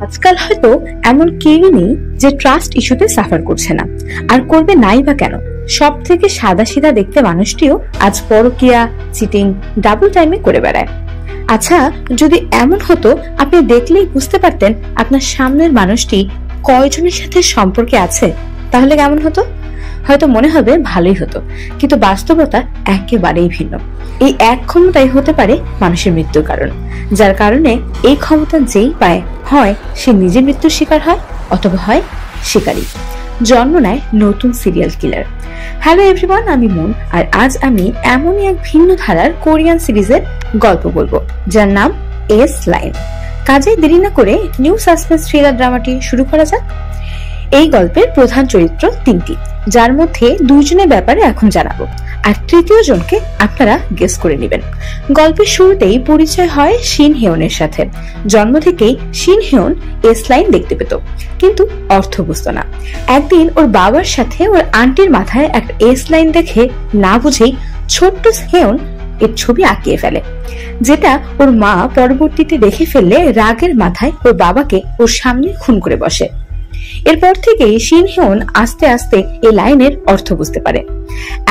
আজকাল হয়তো এমন কেউই নেই যে ট্রাস্ট ইস্যুতে সাফার করছে না, আর করবে নাই বা কেন। সব থেকে সাদা সিধা দেখতে মানুষটিও আজ পরকীয়া, চিটিং, ডাবল টাইমে করে বেড়ায়। আচ্ছা, যদি এমন হতো আপনি দেখলেই বুঝতে পারতেন আপনার সামনের মানুষটি কয়জনের সাথে সম্পর্কে আছে, তাহলে কেমন হতো? হয়তো মনে হবে ভালোই হতো, কিন্তু বাস্তবতা একেবারেই ভিন্ন। এই এক ক্ষমতাই হতে পারে মানুষের মৃত্যুর কারণ, যার কারণে এই ক্ষমতা যেই পায়, হয় সে নিজের মৃত্যুর শিকার হয় অথবা হয় শিকারী, জন্ম নেয় নতুন সিরিয়াল কিলার। হ্যালো এভরিওয়ান, আমি মুন, আর আজ আমি এমনই এক ভিন্ন ধারার কোরিয়ান সিরিজের গল্প বলবো, যার নাম এস লাইন। কাজে দেরি না করে নিউ সাসপেন্স থ্রিলার ড্রামাটি শুরু করা যাক। এই গল্পের প্রধান চরিত্র তিনটি, যার মধ্যে দুইজনের ব্যাপারে এখন জানাবো, আর তৃতীয় জনকে আপনারা গেস করে নেবেন। গল্পের শুরুতেই পরিচয় হয় শিন হেয়নের সাথে। জন্ম থেকেই শিন হেয়ন এস লাইন দেখতে পেত, কিন্তু অর্থ বুঝতো না। একদিন ওর বাবার সাথে ওর আন্টির মাথায় একটা এস লাইন দেখে না বুঝেই ছোট্ট হেয়ন এর ছবি আঁকিয়ে ফেলে, যেটা ওর মা পরবর্তীতে দেখে ফেললে রাগের মাথায় ওর বাবাকে ওর সামনে খুন করে বসে। এরপর থেকেই শিন হেয়ন আস্তে আস্তে এই লাইনের অর্থ বুঝতে পারে।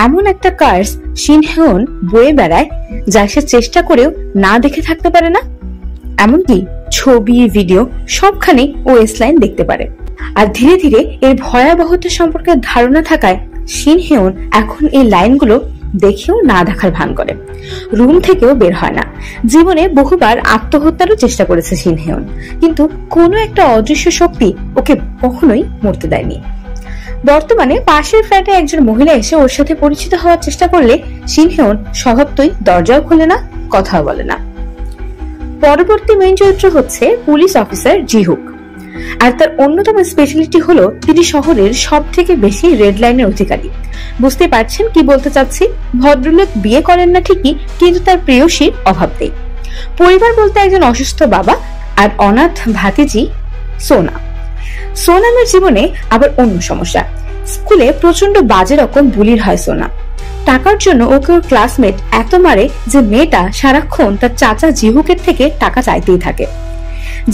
এমন একটা কার্স শিন হেয়ন বয়ে বেড়ায়, যা সে চেষ্টা করেও না দেখে থাকতে পারে না। এমনকি ছবি, ভিডিও সবখানে ও এস লাইন দেখতে পারে। আর ধীরে ধীরে এর ভয়াবহতা সম্পর্কে ধারণা থাকায় শিন হেয়ন এখন এই লাইনগুলো দেখেও না দেখার ভান করে, রুম থেকেও বের হয় না। জীবনে বহুবার আত্মহত্যারও চেষ্টা করেছে শিন হেয়ন, কিন্তু কোনো একটা অদৃশ্য শক্তি ওকে কখনোই মরতে দেয়নি। বর্তমানে পাশের ফ্ল্যাটে একজন মহিলা এসে ওর সাথে পরিচিত হওয়ার চেষ্টা করলে শিন হেয়ন স্বভাবতই দরজাও খোলে না, কথাও বলে না। পরবর্তী মেইন চরিত্র হচ্ছে পুলিশ অফিসার জিহুক, আর তার অন্যতম স্পেশালিটি হলো তিনি শহরের সব থেকে বেশি রেড লাইনের অধিকারী। বুঝতে পারছেন কি বলতে চাচ্ছি? ভদ্রলোক বিয়ে করেন না ঠিকই, কিন্তু তার প্রেয়সীর অভাব নেই। পরিবার বলতে একজন অসুস্থ বাবা আর অনাথ ভাতিজি সোনা। সোনামের জীবনে আবার অন্য সমস্যা। স্কুলে প্রচন্ড বাজে রকম বুলির হয় সোনা। টাকার জন্য ওকে ওর ক্লাসমেট এত মারে যে মেয়েটা সারাক্ষণ তার চাচা জিহুকের থেকে টাকা চাইতেই থাকে।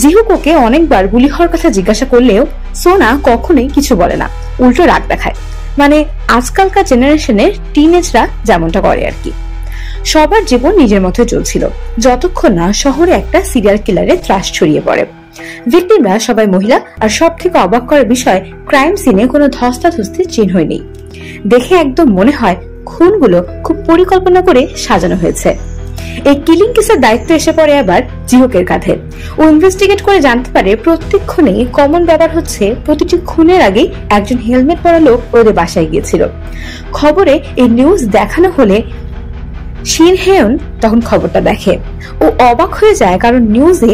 জিহুক ওকে অনেকবার বুলি হওয়ার কথা জিজ্ঞাসা করলেও সোনা কখনোই কিছু বলে না, উল্টো রাগ দেখায়। মানে আজকালকার জেনারেশনের টিনেজরা যেমনটা করে আর কি। সবার জীবন নিজের মতো চলছিল, যতক্ষণ না শহরে একটা সিরিয়াল কিলারের ত্রাস ছড়িয়ে পড়ে। ভিকটিমরা সবাই মহিলা, আর সব থেকে অবাক করার বিষয়, ক্রাইম সিনে কোনো ধস্তাধস্তির চিহ্নই নেই। দেখে একদম মনে হয় খুনগুলো খুব পরিকল্পনা করে সাজানো হয়েছে। এই কিলিং কেসের দায়িত্ব এসে পড়ে আবার জিহুকের কাঁধে। ও ইনভেস্টিগেট করে জানতে পারে প্রত্যেক খুনেই কমন ব্যাপার হচ্ছে প্রতিটি খুনের আগে একজন হেলমেট পরা লোক ওদের বাসায় গিয়েছিল। খবরে এই নিউজ দেখানো হলে শিন হেয়ন তখন খবরটা দেখে। ও অবাক হয়ে যায়, কারণ নিউজে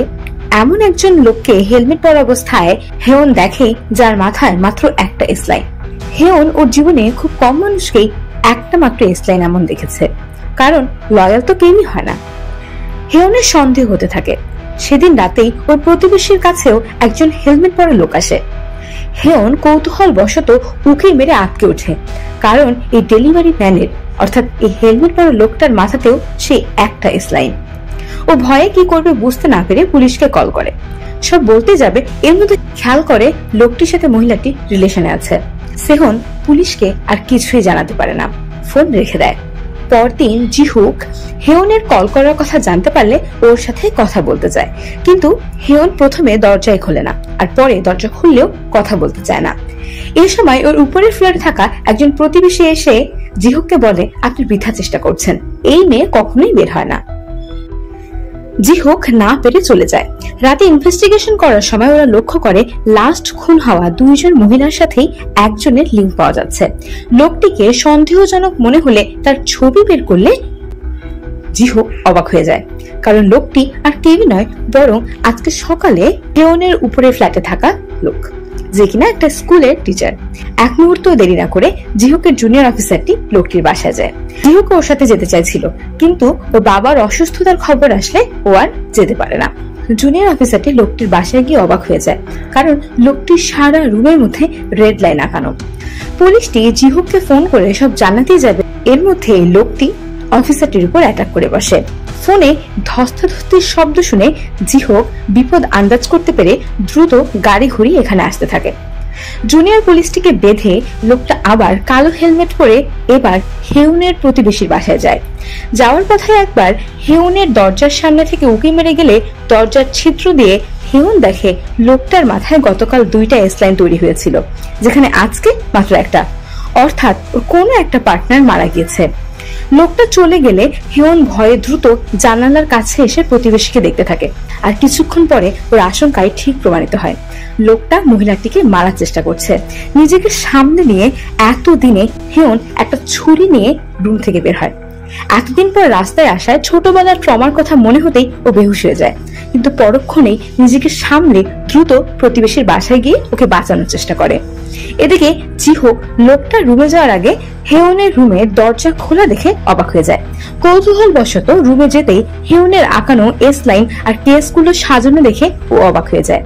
এমন একজন লোককে হেলমেট পরা অবস্থায় হেয়ন দেখে যার মাথায় মাত্র একটা এস লাইন। হেয়ন ওর জীবনে খুব কম মানুষকেই একটা মাত্র এস লাইন এমন দেখেছে, কারণ লয়াল তো কেউই হয় না। হেয়নের সন্দেহ হতে থাকে। সেদিন রাতেই ওর প্রতিবেশীর কাছেও একজন হেলমেট পরা লোক আসে। হেয়ন কৌতূহল বশত উকি মেরে আটকে ওঠে, কারণ এই ডেলিভারি ম্যানের অর্থাৎ এই হেলমেট পরা লোকটার মাথাতেও সে একটা এস লাইন। ও ভয়ে কি করবে বুঝতে না পেরে পুলিশকে কল করে। সব বলতে যাবে, এর মধ্যে খেয়াল করে লোকটির সাথে মহিলাটি রিলেশনে আছে। সেহন পুলিশকে আর কিছুই জানাতে পারে না, ফোন রেখে দেয়। পরদিন জিহুক হেয়নের কল করার কথা জানতে পারলে ওর সাথে কথা বলতে চায়, কিন্তু হেয়ন প্রথমে দরজাই খোলে না, আর পরে দরজা খুললেও কথা বলতে চায় না। এই সময় ওর উপরের ফ্লোরে থাকা একজন প্রতিবেশী এসে জিহুককে বলে, আপনি বৃথা চেষ্টা করছেন, এই মেয়ে কখনোই বের হয় না। জিহুক না পেরে চলে যায়। রাতে ইনভেস্টিগেশন করার সময় ওরা লক্ষ্য করে লাস্ট খুন হওয়া দুইজন মহিলার সাথেই একজনের লিঙ্ক পাওয়া যাচ্ছে। লোকটিকে সন্দেহজনক মনে হলে তার ছবি বের করলে জিহুক অবাক হয়ে যায়, কারণ লোকটি আর কেউই নয়, বরং আজকে সকালে হেয়নের উপরে ফ্ল্যাটে থাকা লোক, যে কিনা একটা স্কুলের টিচার। এক মুহূর্ত দেরি না করে জিহুকের জুনিয়র অফিসারটি লোকটির বাসায় যায়। জিহুক ওর সাথে যেতে চাইছিল, কিন্তু ওর বাবার অসুস্থতার খবর আসলে ও আর যেতে পারে না। জুনিয়র অফিসারটি লোকটির বাসায় গিয়ে অবাক হয়ে যায়, কারণ লোকটির সারা রুমের মধ্যে রেড লাইন আঁকানো। পুলিশটি জিহুককে ফোন করে সব জানাতেই যাবে, এর মধ্যে লোকটি অফিসারটির উপর অ্যাটাক করে বসে। ফোনে ধস্তাধস্তির শব্দ শুনে জিহোক বিপদ আন্দাজ করতে পেরে দ্রুত গাড়ি ঘুরিয়ে এখানে আসতে থাকে। জুনিয়র পুলিশটিকে বেঁধে লোকটা আবার কালো হেলমেট পরে এবার হেউনের প্রতিবেশীর বাসায় যায়। যাওয়ার পথে একবার হেউনের দরজার সামনে থেকে উঁকি মেরে গেলে দরজার ছিদ্র দিয়ে হেউন দেখে লোকটার মাথায় গতকাল 2টা এসলাইন তৈরি হয়েছিল, যেখানে আজকে মাত্র একটা, অর্থাৎ ওর কোনো একটা পার্টনার মারা গিয়েছে। লোকটা চলে গেলে হেউন ভয়ে দ্রুত জানালার কাছে এসে প্রতিবেশীকে দেখতে থাকে, আর কিছুক্ষণ পরে ওর আশঙ্কায় ঠিক প্রমাণিত হয়। লোকটা মহিলাটিকে মারার চেষ্টা করছে। নিজেকে সামনে নিয়ে এতদিনে হেউন একটা ছুরি নিয়ে রুম থেকে বের হয়। এতদিন পর রাস্তায় আসায় ছোটবেলার ট্রমার কথা মনে হতেই ও বেহুশ হয়ে যায়, কিন্তু পরক্ষণেই নিজেকে সামলে দ্রুত প্রতিবেশীর বাসায় গিয়ে ওকে বাঁচানোর চেষ্টা করে। এদিকে জিহোক লোকটা রুমে যাওয়ার আগে হেউনের রুমে দরজা খোলা দেখে অবাক হয়ে যায়। কৌতূহল বশত রুমে যেতেই হেউনের আঁকানো এস লাইন আর কেসগুলো সাজানো দেখে ও অবাক হয়ে যায়।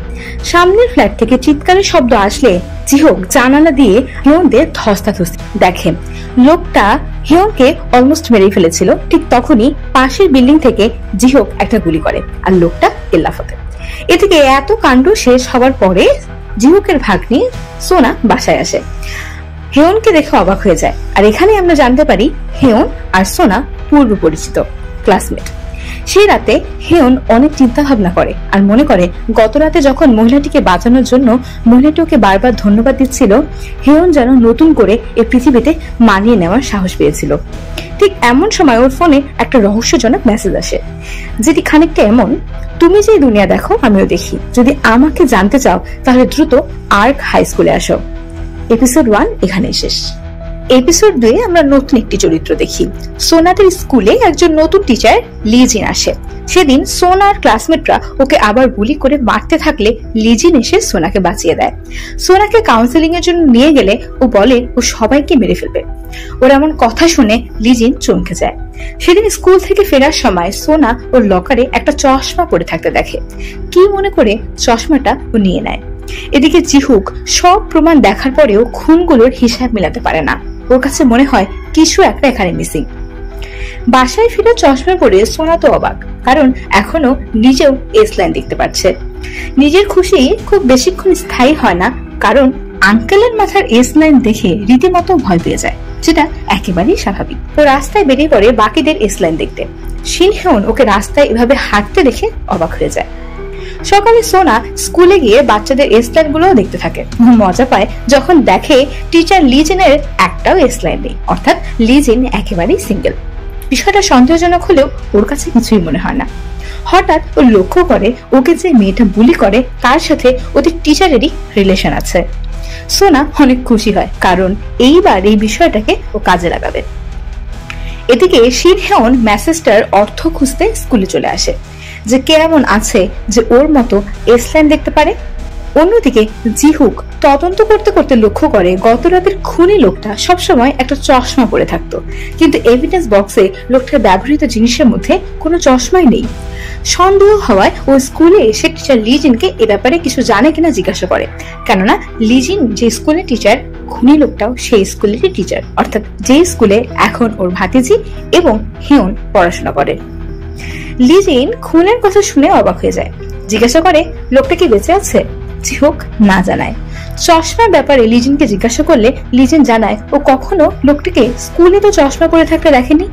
সামনের ফ্ল্যাট থেকে চিৎকারের শব্দ আসলে জিহোক জানালা দিয়ে হেউনদের ধস্তাধস্তি দেখে। লোকটা হেউনকে অলমোস্ট মেরেই ফেলেছিল। ঠিক তখনই পাশের বিল্ডিং থেকে জিহোক একটা গুলি করে আর লোকটা এল্লাফতে। এদিকে এত কাণ্ড শেষ হওয়ার পরে জিহোকের ভাগ্নি সোনা বাসায় আসে। হেউনকে দেখে অবাক হয়ে যায়, আর এখানে আমরা জানতে পারি হেউন আর সোনা পূর্ব পরিচিত ক্লাসমেট। সেই রাতে হেউন অনেক চিন্তা ভাবনা করে আর মনে করে গত রাতে যখন মহিলাটিকে বাঁচানোর জন্য মহিলাটি ওকে বারবার ধন্যবাদ দিচ্ছিল, হেউন যেন নতুন করে এই পৃথিবীতে মানিয়ে নেওয়ার সাহস পেয়েছিল। ঠিক এমন সময় ওর ফোনে একটা রহস্যজনক মেসেজ আসে, যেটি খানিকটা এমন: তুমি যে দুনিয়া দেখো আমিও দেখি, যদি আমাকে জানতে চাও তাহলে দ্রুত আর্ক হাই স্কুলে আসো। এপিসোড 1 এখানেই শেষ। এপিসোড 2 আমরা নতুন একটি চরিত্র দেখি। সোনাদের স্কুলে একজন নতুন টিচার লিজিন আসে। সেদিন সোনার ক্লাসমেটরা ওকে আবার বুলি করে মারতে থাকলে লিজিন এসে সোনাকে বাঁচিয়ে দেয়। সোনাকে কাউন্সেলিং এর জন্য নিয়ে গেলে ও বলে ও সবাইকে মেরে ফেলবে। ওর এমন কথা শুনে লিজিন চমকে যায়। সেদিন স্কুল থেকে ফেরার সময় সোনা ওর লকারে একটা চশমা পরে থাকতে দেখে। কি মনে করে চশমাটা ও নিয়ে নেয়। এদিকে জিহুক সব প্রমাণ দেখার পরেও খুনগুলোর হিসাব মেলাতে পারে না। ওর কাছে মনে হয় কিছু একটা এখানে মিসিং। বাসায় ফিরে চশমা পরে সোনা তো অবাক, কারণ এখনো নিজেও এস লাইন দেখতে পাচ্ছে। নিজের খুশি খুব বেশিক্ষণ স্থায়ী হয় না, কারণ আঙ্কেলের মাথার এস লাইন দেখে রীতিমতো ভয় পেয়ে যায়, যেটা একেবারেই স্বাভাবিক। ও রাস্তায় বেরিয়ে পড়ে বাকিদের এস লাইন দেখতে। শিন হেউন ওকে রাস্তায় এভাবে হাঁটতে দেখে অবাক হয়ে যায়। সকালে সোনা স্কুলে গিয়ে বাচ্চাদের এস লাইন গুলো দেখতে থাকে। মজা পায় যখন দেখে টিচার লিজিনের একটাও এস লাইন নেই, অর্থাৎ লিজিন একেবারেই সিঙ্গেল। বিষয়টা সন্দেহজনক হলেও ওর কাছে কিছুই মনে হয় না। হঠাৎ ও লক্ষ্য করে ওকে যে মেয়েটা বুলি করে তার সাথে ওদের টিচারেরই রিলেশন আছে। সোনা অনেক খুশি হয়, কারণ এইবার এই বিষয়টাকে ও কাজে লাগাবে। এদিকে শিন হেউন মেসেজটার অর্থ খুঁজতে স্কুলে চলে আসে, যে কে এমন আছে যে ওর মতো এস লাইন দেখতে পারে। অন্যদিকে জিহুক তদন্ত করতে করতে লক্ষ্য করে গত রাতের খুনি লোকটা সবসময় একটা চশমা পরে থাকতো, কিন্তু এভিডেন্স বক্সে লোকটার ব্যবহৃত জিনিসের মধ্যে কোনো চশমাই নেই। সন্দেহ হওয়ায় ও স্কুলে এসে টিচার লিজিনকে এ ব্যাপারে কিছু জানে কিনা জিজ্ঞাসা করে, কেননা লিজিন যে স্কুলের টিচার, খুনি লোকটাও সেই স্কুলেরই টিচার, অর্থাৎ যে স্কুলে এখন ওর ভাতিজি এবং হেউন পড়াশোনা করে। লিজিন খুনের কথা শুনে অবাক হয়ে যায়, জিজ্ঞাসা করে লোকটা কি বেঁচে আছে। জিহুক না জানায়। চশমার ব্যাপারে লিজিনকে জিজ্ঞাসা করলে লিজিন জানায় ও কখনো লোকটিকে স্কুলে তো চশমা পরে থাকতে দেখেনি।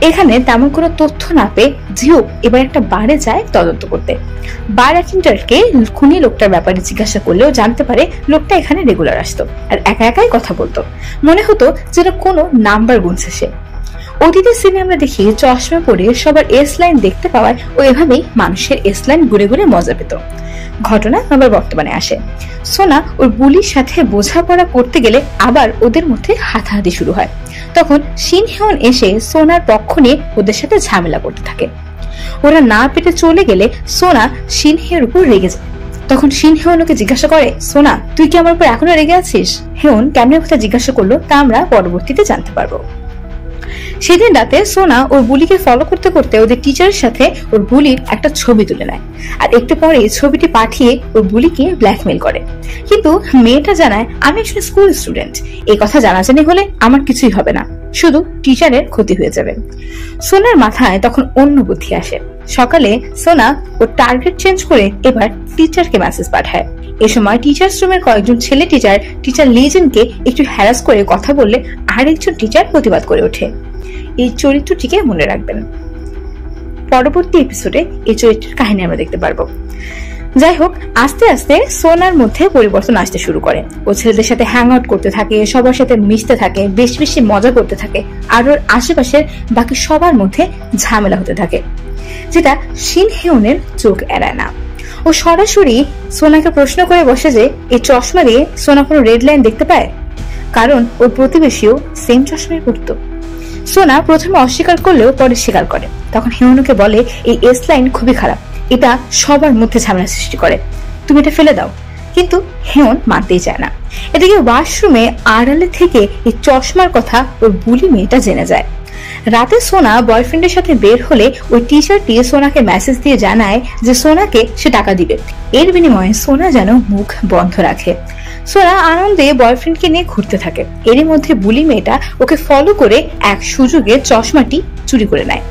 এখানে তেমন কোনো তথ্য না পেয়ে জিহুক এবার একটা বারে যায় তদন্ত করতে। বার অ্যাটেন্ডারকে খুনি লোকটার ব্যাপারে জিজ্ঞাসা করলেও জানতে পারে লোকটা এখানে রেগুলার আসতো আর একা একাই কথা বলতো। মনে হতো যেন কোনো নাম্বার গুনছে সে। অতীতের সিনে আমরা দেখি চশমা পরে সবার এস লাইন দেখতে পাওয়ায় ও এভাবেই মানুষের এস লাইন ঘুরে ঘুরে মজা পেত। ঘটনা আবার বর্তমানে আসে। সোনা ওর বুলির সাথে বোঝাপড়া করতে গেলে আবার ওদের মধ্যে হাতাহাতি শুরু হয়। তখন শিন হেউন এসে সোনার পক্ষ নিয়ে ওদের সাথে ঝামেলা করতে থাকে। ওরা না পেটে চলে গেলে সোনা শিন হেউর উপর রেগে যায়। তখন শিন হেউন ওকে জিজ্ঞাসা করে, সোনা তুই কি আমার উপর এখনো রেগে আছিস? হেউন কেমন কথা জিজ্ঞাসা করলো তা আমরা পরবর্তীতে জানতে পারবো। সেদিন রাতে সোনা ওর বুলিকে ফলো করতে করতে ওদের টিচারের সাথে ওর বুলির একটা ছবি তুলে নেয়, আর একটু পরে ছবিটি পাঠিয়ে ওর বুলিকে ব্ল্যাকমেল করে। কিন্তু মেয়েটা জানায়, আমি আসলে স্কুল স্টুডেন্ট, এই কথা জানাজানি হলে আমার কিছুই হবে না, শুধু টিচারের ক্ষতি হয়ে যাবে। সোনার মাথায় তখন অন্য বুদ্ধি আসে। সকালে সোনা ওর টার্গেট চেঞ্জ করে এবার টিচারকে মেসেজ পাঠায়। এ সময় টিচার্স রুমের কয়েকজন ছেলে টিচার লিজেনকে একটু হ্যারাস করে কথা বললে আরেকজন টিচার প্রতিবাদ করে ওঠে। এই চরিত্রটিকে মনে রাখবেন, পরবর্তী এপিসোডে এই চরিত্রের কাহিনী আমরা দেখতে পারবো। যাই হোক, আস্তে আস্তে সোনার মধ্যে পরিবর্তন আসতে শুরু করে। ও ছেলেদের সাথে হ্যাং আউট করতে থাকে, সবার সাথে মিশতে থাকে, বেশি বেশি মজা করতে থাকে, আর ওর আশেপাশের বাকি সবার মধ্যে ঝামেলা হতে থাকে, যেটা শিন হেউনের চোখ এড়ায় না। ও সরাসরি সোনাকে প্রশ্ন করে বসে যে এই চশমা দিয়ে সোনা কোনো রেড লাইন দেখতে পায়, কারণ ওর প্রতিবেশীও সেম চশমাই পড়তো। সোনা প্রথমে অস্বীকার করলেও পরে স্বীকার করে। তখন হেউনুকে বলে, এই এস লাইন খুবই খারাপ, এটা সবার মধ্যে ঝামেলা সৃষ্টি করে, তুমি এটা ফেলে দাও। কিন্তু হেউন মানতেই চায় না। এদিকে ওয়াশরুমে আড়ালে থেকে এই চশমার কথা ওর বুলি মেয়েটা জেনে যায়। রাতে সোনা বয়ফ্রেন্ডের সাথে বের হলে ওই টিচারটি সোনাকে মেসেজ দিয়ে জানায় যে সোনাকে সে টাকা দিবে, এর বিনিময়ে সোনা যেন মুখ বন্ধ রাখে। সোনা আনন্দে বয়ফ্রেন্ডকে নিয়ে ঘুরতে থাকে। এরই মধ্যে বুলি মেয়েটা ওকে ফলো করে এক সুযোগে চশমাটি চুরি করে নেয়।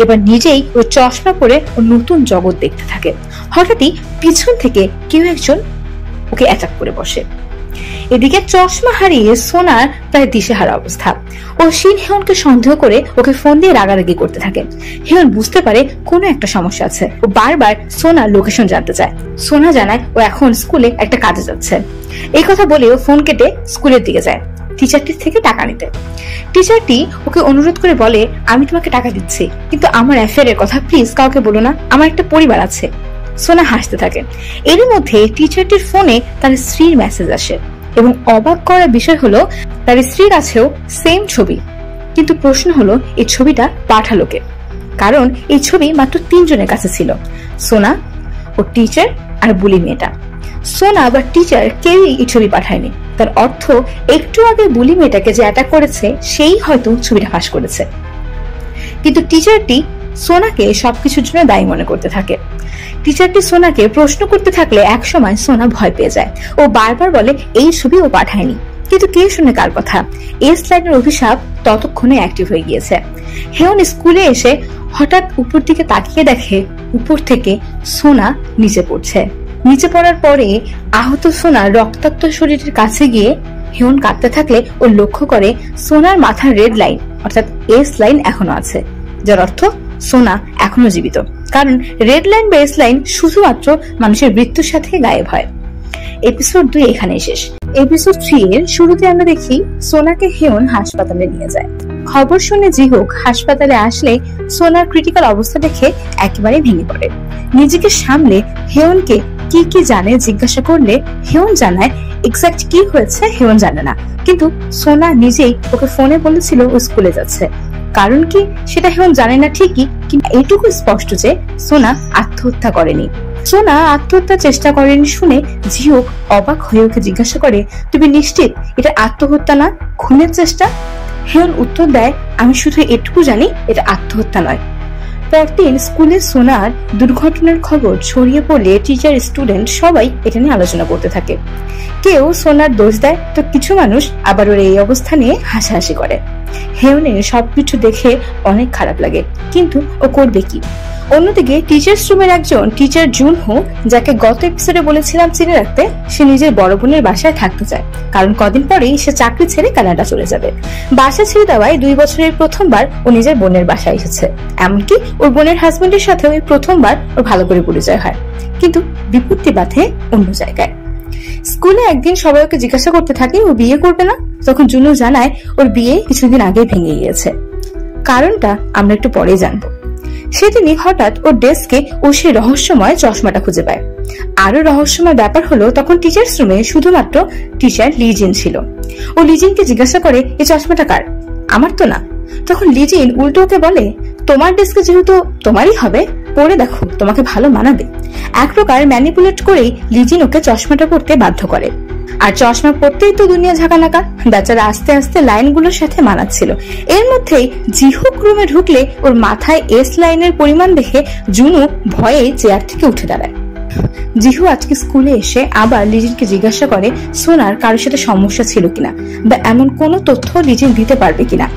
এবার নিজেই ওই চশমা পরে ও নতুন জগৎ দেখতে থাকে। হঠাৎই পিছন থেকে কেউ একজন ওকে অ্যাটাক করে বসে। এদিকে চশমা হারিয়ে সোনার প্রায় দিশেহারা অবস্থা। ও শিন হেউনকে সন্দেহ করে ওকে ফোন দিয়ে রাগারাগি করতে থাকে। হেউন বুঝতে পারে কোনো একটা সমস্যা আছে। ও বারবার সোনার লোকেশন জানতে চায়। সোনা জানায় ও এখন স্কুলে একটা কাজে যাচ্ছে। এই কথা বলে ও ফোন কেটে স্কুলের দিকে যায় টিচারটির থেকে টাকা নিতে। টিচারটি ওকে অনুরোধ করে বলে, আমি তোমাকে টাকা দিচ্ছি, কিন্তু আমার অ্যাফেয়ারের কথা প্লিজ কাউকে বলো না, আমার একটা পরিবার আছে। সোনা হাসতে থাকে। এর মধ্যে টিচারটির ফোনে তার স্ত্রীর মেসেজ আসে এবং অবাক করার বিষয় হলো তার স্ত্রীর কাছেও সেম ছবি। কিন্তু প্রশ্ন হলো এই ছবিটা পাঠালো কে? কারণ এই ছবি মাত্র 3 জনের কাছে ছিল, সোনা ও টিচার আর বুলি মেয়েটা। সোনা বা টিচার কেউই এই ছবি পাঠায়নি। তার অর্থ একটু আগে বুলি মেয়েটাকে যে অ্যাটাক করেছে সেই হয়তো ছবিটা ফাঁস করেছে। কিন্তু টিচারটি সোনাকে সবকিছুর জন্য দায়ী মনে করতে থাকে। টিচারটি সোনাকে প্রশ্ন করতে থাকলে একসময় সোনা ভয় পেয়ে যায়। ও বারবার বলে এই ছবি ও পাঠায়নি, কিন্তু কে শুনে কার কথা? এস লাইনের অভিশাপ ততক্ষণে অ্যাক্টিভ হয়ে গিয়েছে। হেউন স্কুলে এসে হঠাৎ উপর দিকে তাকিয়ে দেখে উপর থেকে সোনা নিচে পড়ছে। নিচে পড়ার পরে আহত সোনার রক্তাক্ত শরীরের কাছে গিয়ে হেউন কাঁদতে থাকলে ও লক্ষ্য করে সোনার মাথার রেড লাইন অর্থাৎ এস লাইন এখনো আছে, যার অর্থ সোনা এখনো জীবিত। কারণ রেড লাইন বা এস লাইন শুধুমাত্র মানুষের মৃত্যুর সাথে গায়েব হয়। এপিসোড 2 এখানে শেষ। এপিসোড 3 এর শুরুতে আমরা দেখি সোনাকে হেউন হাসপাতালে নিয়ে যায়। খবর শুনে জিহুক হাসপাতালে আসলে সোনার ক্রিটিক্যাল অবস্থা দেখে একেবারে ভেঙে পড়ে। নিজেকে সামলে হেউনকে কি কি জানে জিজ্ঞাসা করলে হেউন জানায় এক্সাক্ট কি হয়েছে হেউন জানে না, কিন্তু সোনা নিজেই ওকে ফোনে বলেছিল ও স্কুলে যাচ্ছে। কারণ কি সেটা হেউন জানে না ঠিকই, কিন্তু এইটুকু স্পষ্ট যে সোনা আত্মহত্যা করেনি। সোনা আত্মহত্যার চেষ্টা করেনি শুনে জিহুক অবাক হয়ে ওকে জিজ্ঞাসা করে, তুমি নিশ্চিত এটা আত্মহত্যা না খুনের চেষ্টা? হেউন উত্তর দেয়, আমি শুধু এটুকু জানি এটা আত্মহত্যা নয়। পরদিন স্কুলে সোনার দুর্ঘটনার খবর ছড়িয়ে পড়লে টিচার স্টুডেন্ট সবাই এটা নিয়ে আলোচনা করতে থাকে। কেউ সোনার দোষ দেয় তো কিছু মানুষ আবার ওর এই অবস্থা নিয়ে হাসাহাসি করে। হেউনের সবকিছু দেখে অনেক খারাপ লাগে, কিন্তু ও করবে কি? অন্যদিকে টিচার্স রুমের একজন টিচার জুনহো, যাকে গত এপিসোডে বলেছিলাম চিনে রাখতে, সে নিজের বড় বোনের বাসায় থাকতে চায়, কারণ কদিন পরেই সে চাকরি ছেড়ে কানাডা চলে যাবে। বাসা ছেড়ে দেওয়ায় 2 বছরের প্রথমবার ও নিজের বোনের বাসায় এসেছে। এমনকি ওর বোনের হাজবেন্ডের সাথে ওই প্রথমবার ওর ভালো করে পরিচয় হয়, কিন্তু বিপত্তি বাধে অন্য জায়গায়। স্কুলে একদিন সবাই ওকে জিজ্ঞাসা করতে থাকে ও বিয়ে করবে না। তখন জুনু জানায় ওর বিয়ে কিছুদিন আগে ভেঙে গিয়েছে। কারণটা আমরা একটু পরে জানবো। সেদিনই হঠাৎ ওর ডেস্কে ও সেই রহস্যময় চশমাটা খুঁজে পায়। আরো রহস্যময় ব্যাপার হলো তখন টিচার্স রুমে শুধুমাত্র টিচার লিজিন ছিল। ও লিজিনকে জিজ্ঞাসা করে এই চশমাটা কার? আমার তো না। তখন লিজিন উল্টো ওকে বলে, তোমার ডেস্কে যেহেতু তোমারই হবে, পরে দেখো তোমাকে ভালো মানাবে। এক প্রকার ম্যানিপুলেট করেই লিজিন ওকে চশমাটা পরতে বাধ্য করে। আর চশমা পড়তেই তো দুনিয়া ঝাঁকানাকা। বেচারা আস্তে আস্তে লাইনগুলোর সাথে মানাচ্ছিল। এর মধ্যেই জিহুক রুমে ঢুকলে ওর মাথায় এস লাইনের পরিমাণ দেখে জুনু ভয়ে চেয়ার থেকে উঠে দাঁড়ায়। জিহু আজকে স্কুলে এসে আবার লিজিনকে জিজ্ঞাসা করে সোনার কারোর সাথে সমস্যা ছিল কিনা বা এমন কোনো তথ্য লিজিন দিতে পারবে কিনা,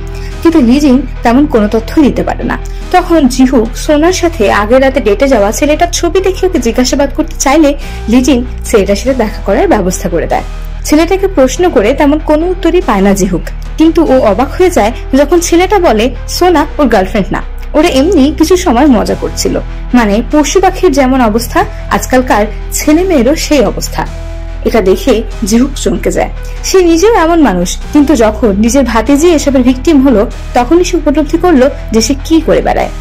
কিন্তু লিজিন তেমন কোনো তথ্য দিতে পারে না। তখন জিহু সোনার সাথে আগের রাতে ডেটে যাওয়া ছেলেটার ছবি দেখে ওকে জিজ্ঞাসাবাদ করতে চাইলে লিজিন ছেলেটার সাথে দেখা করার ব্যবস্থা করে দেয়। ছেলেটাকে প্রশ্ন করে তেমন কোনো উত্তরই পায় না জিহুক, কিন্তু ও অবাক হয়ে যায় যখন ছেলেটা বলে সোনা ওর গার্লফ্রেন্ড না, ওরা এমনি কিছু সময় মজা করছিল। মানে পশু পাখির যেমন অবস্থা আজকালকার ছেলে মেয়েরও সেই অবস্থা। এটা দেখে জিহুক চমকে যায়। সে নিজেও এমন মানুষ, কিন্তু যখন নিজের ভাতিজি এসবের ভিকটিম হলো তখনই সে উপলব্ধি করলো যে সে কি করে বেড়ায়।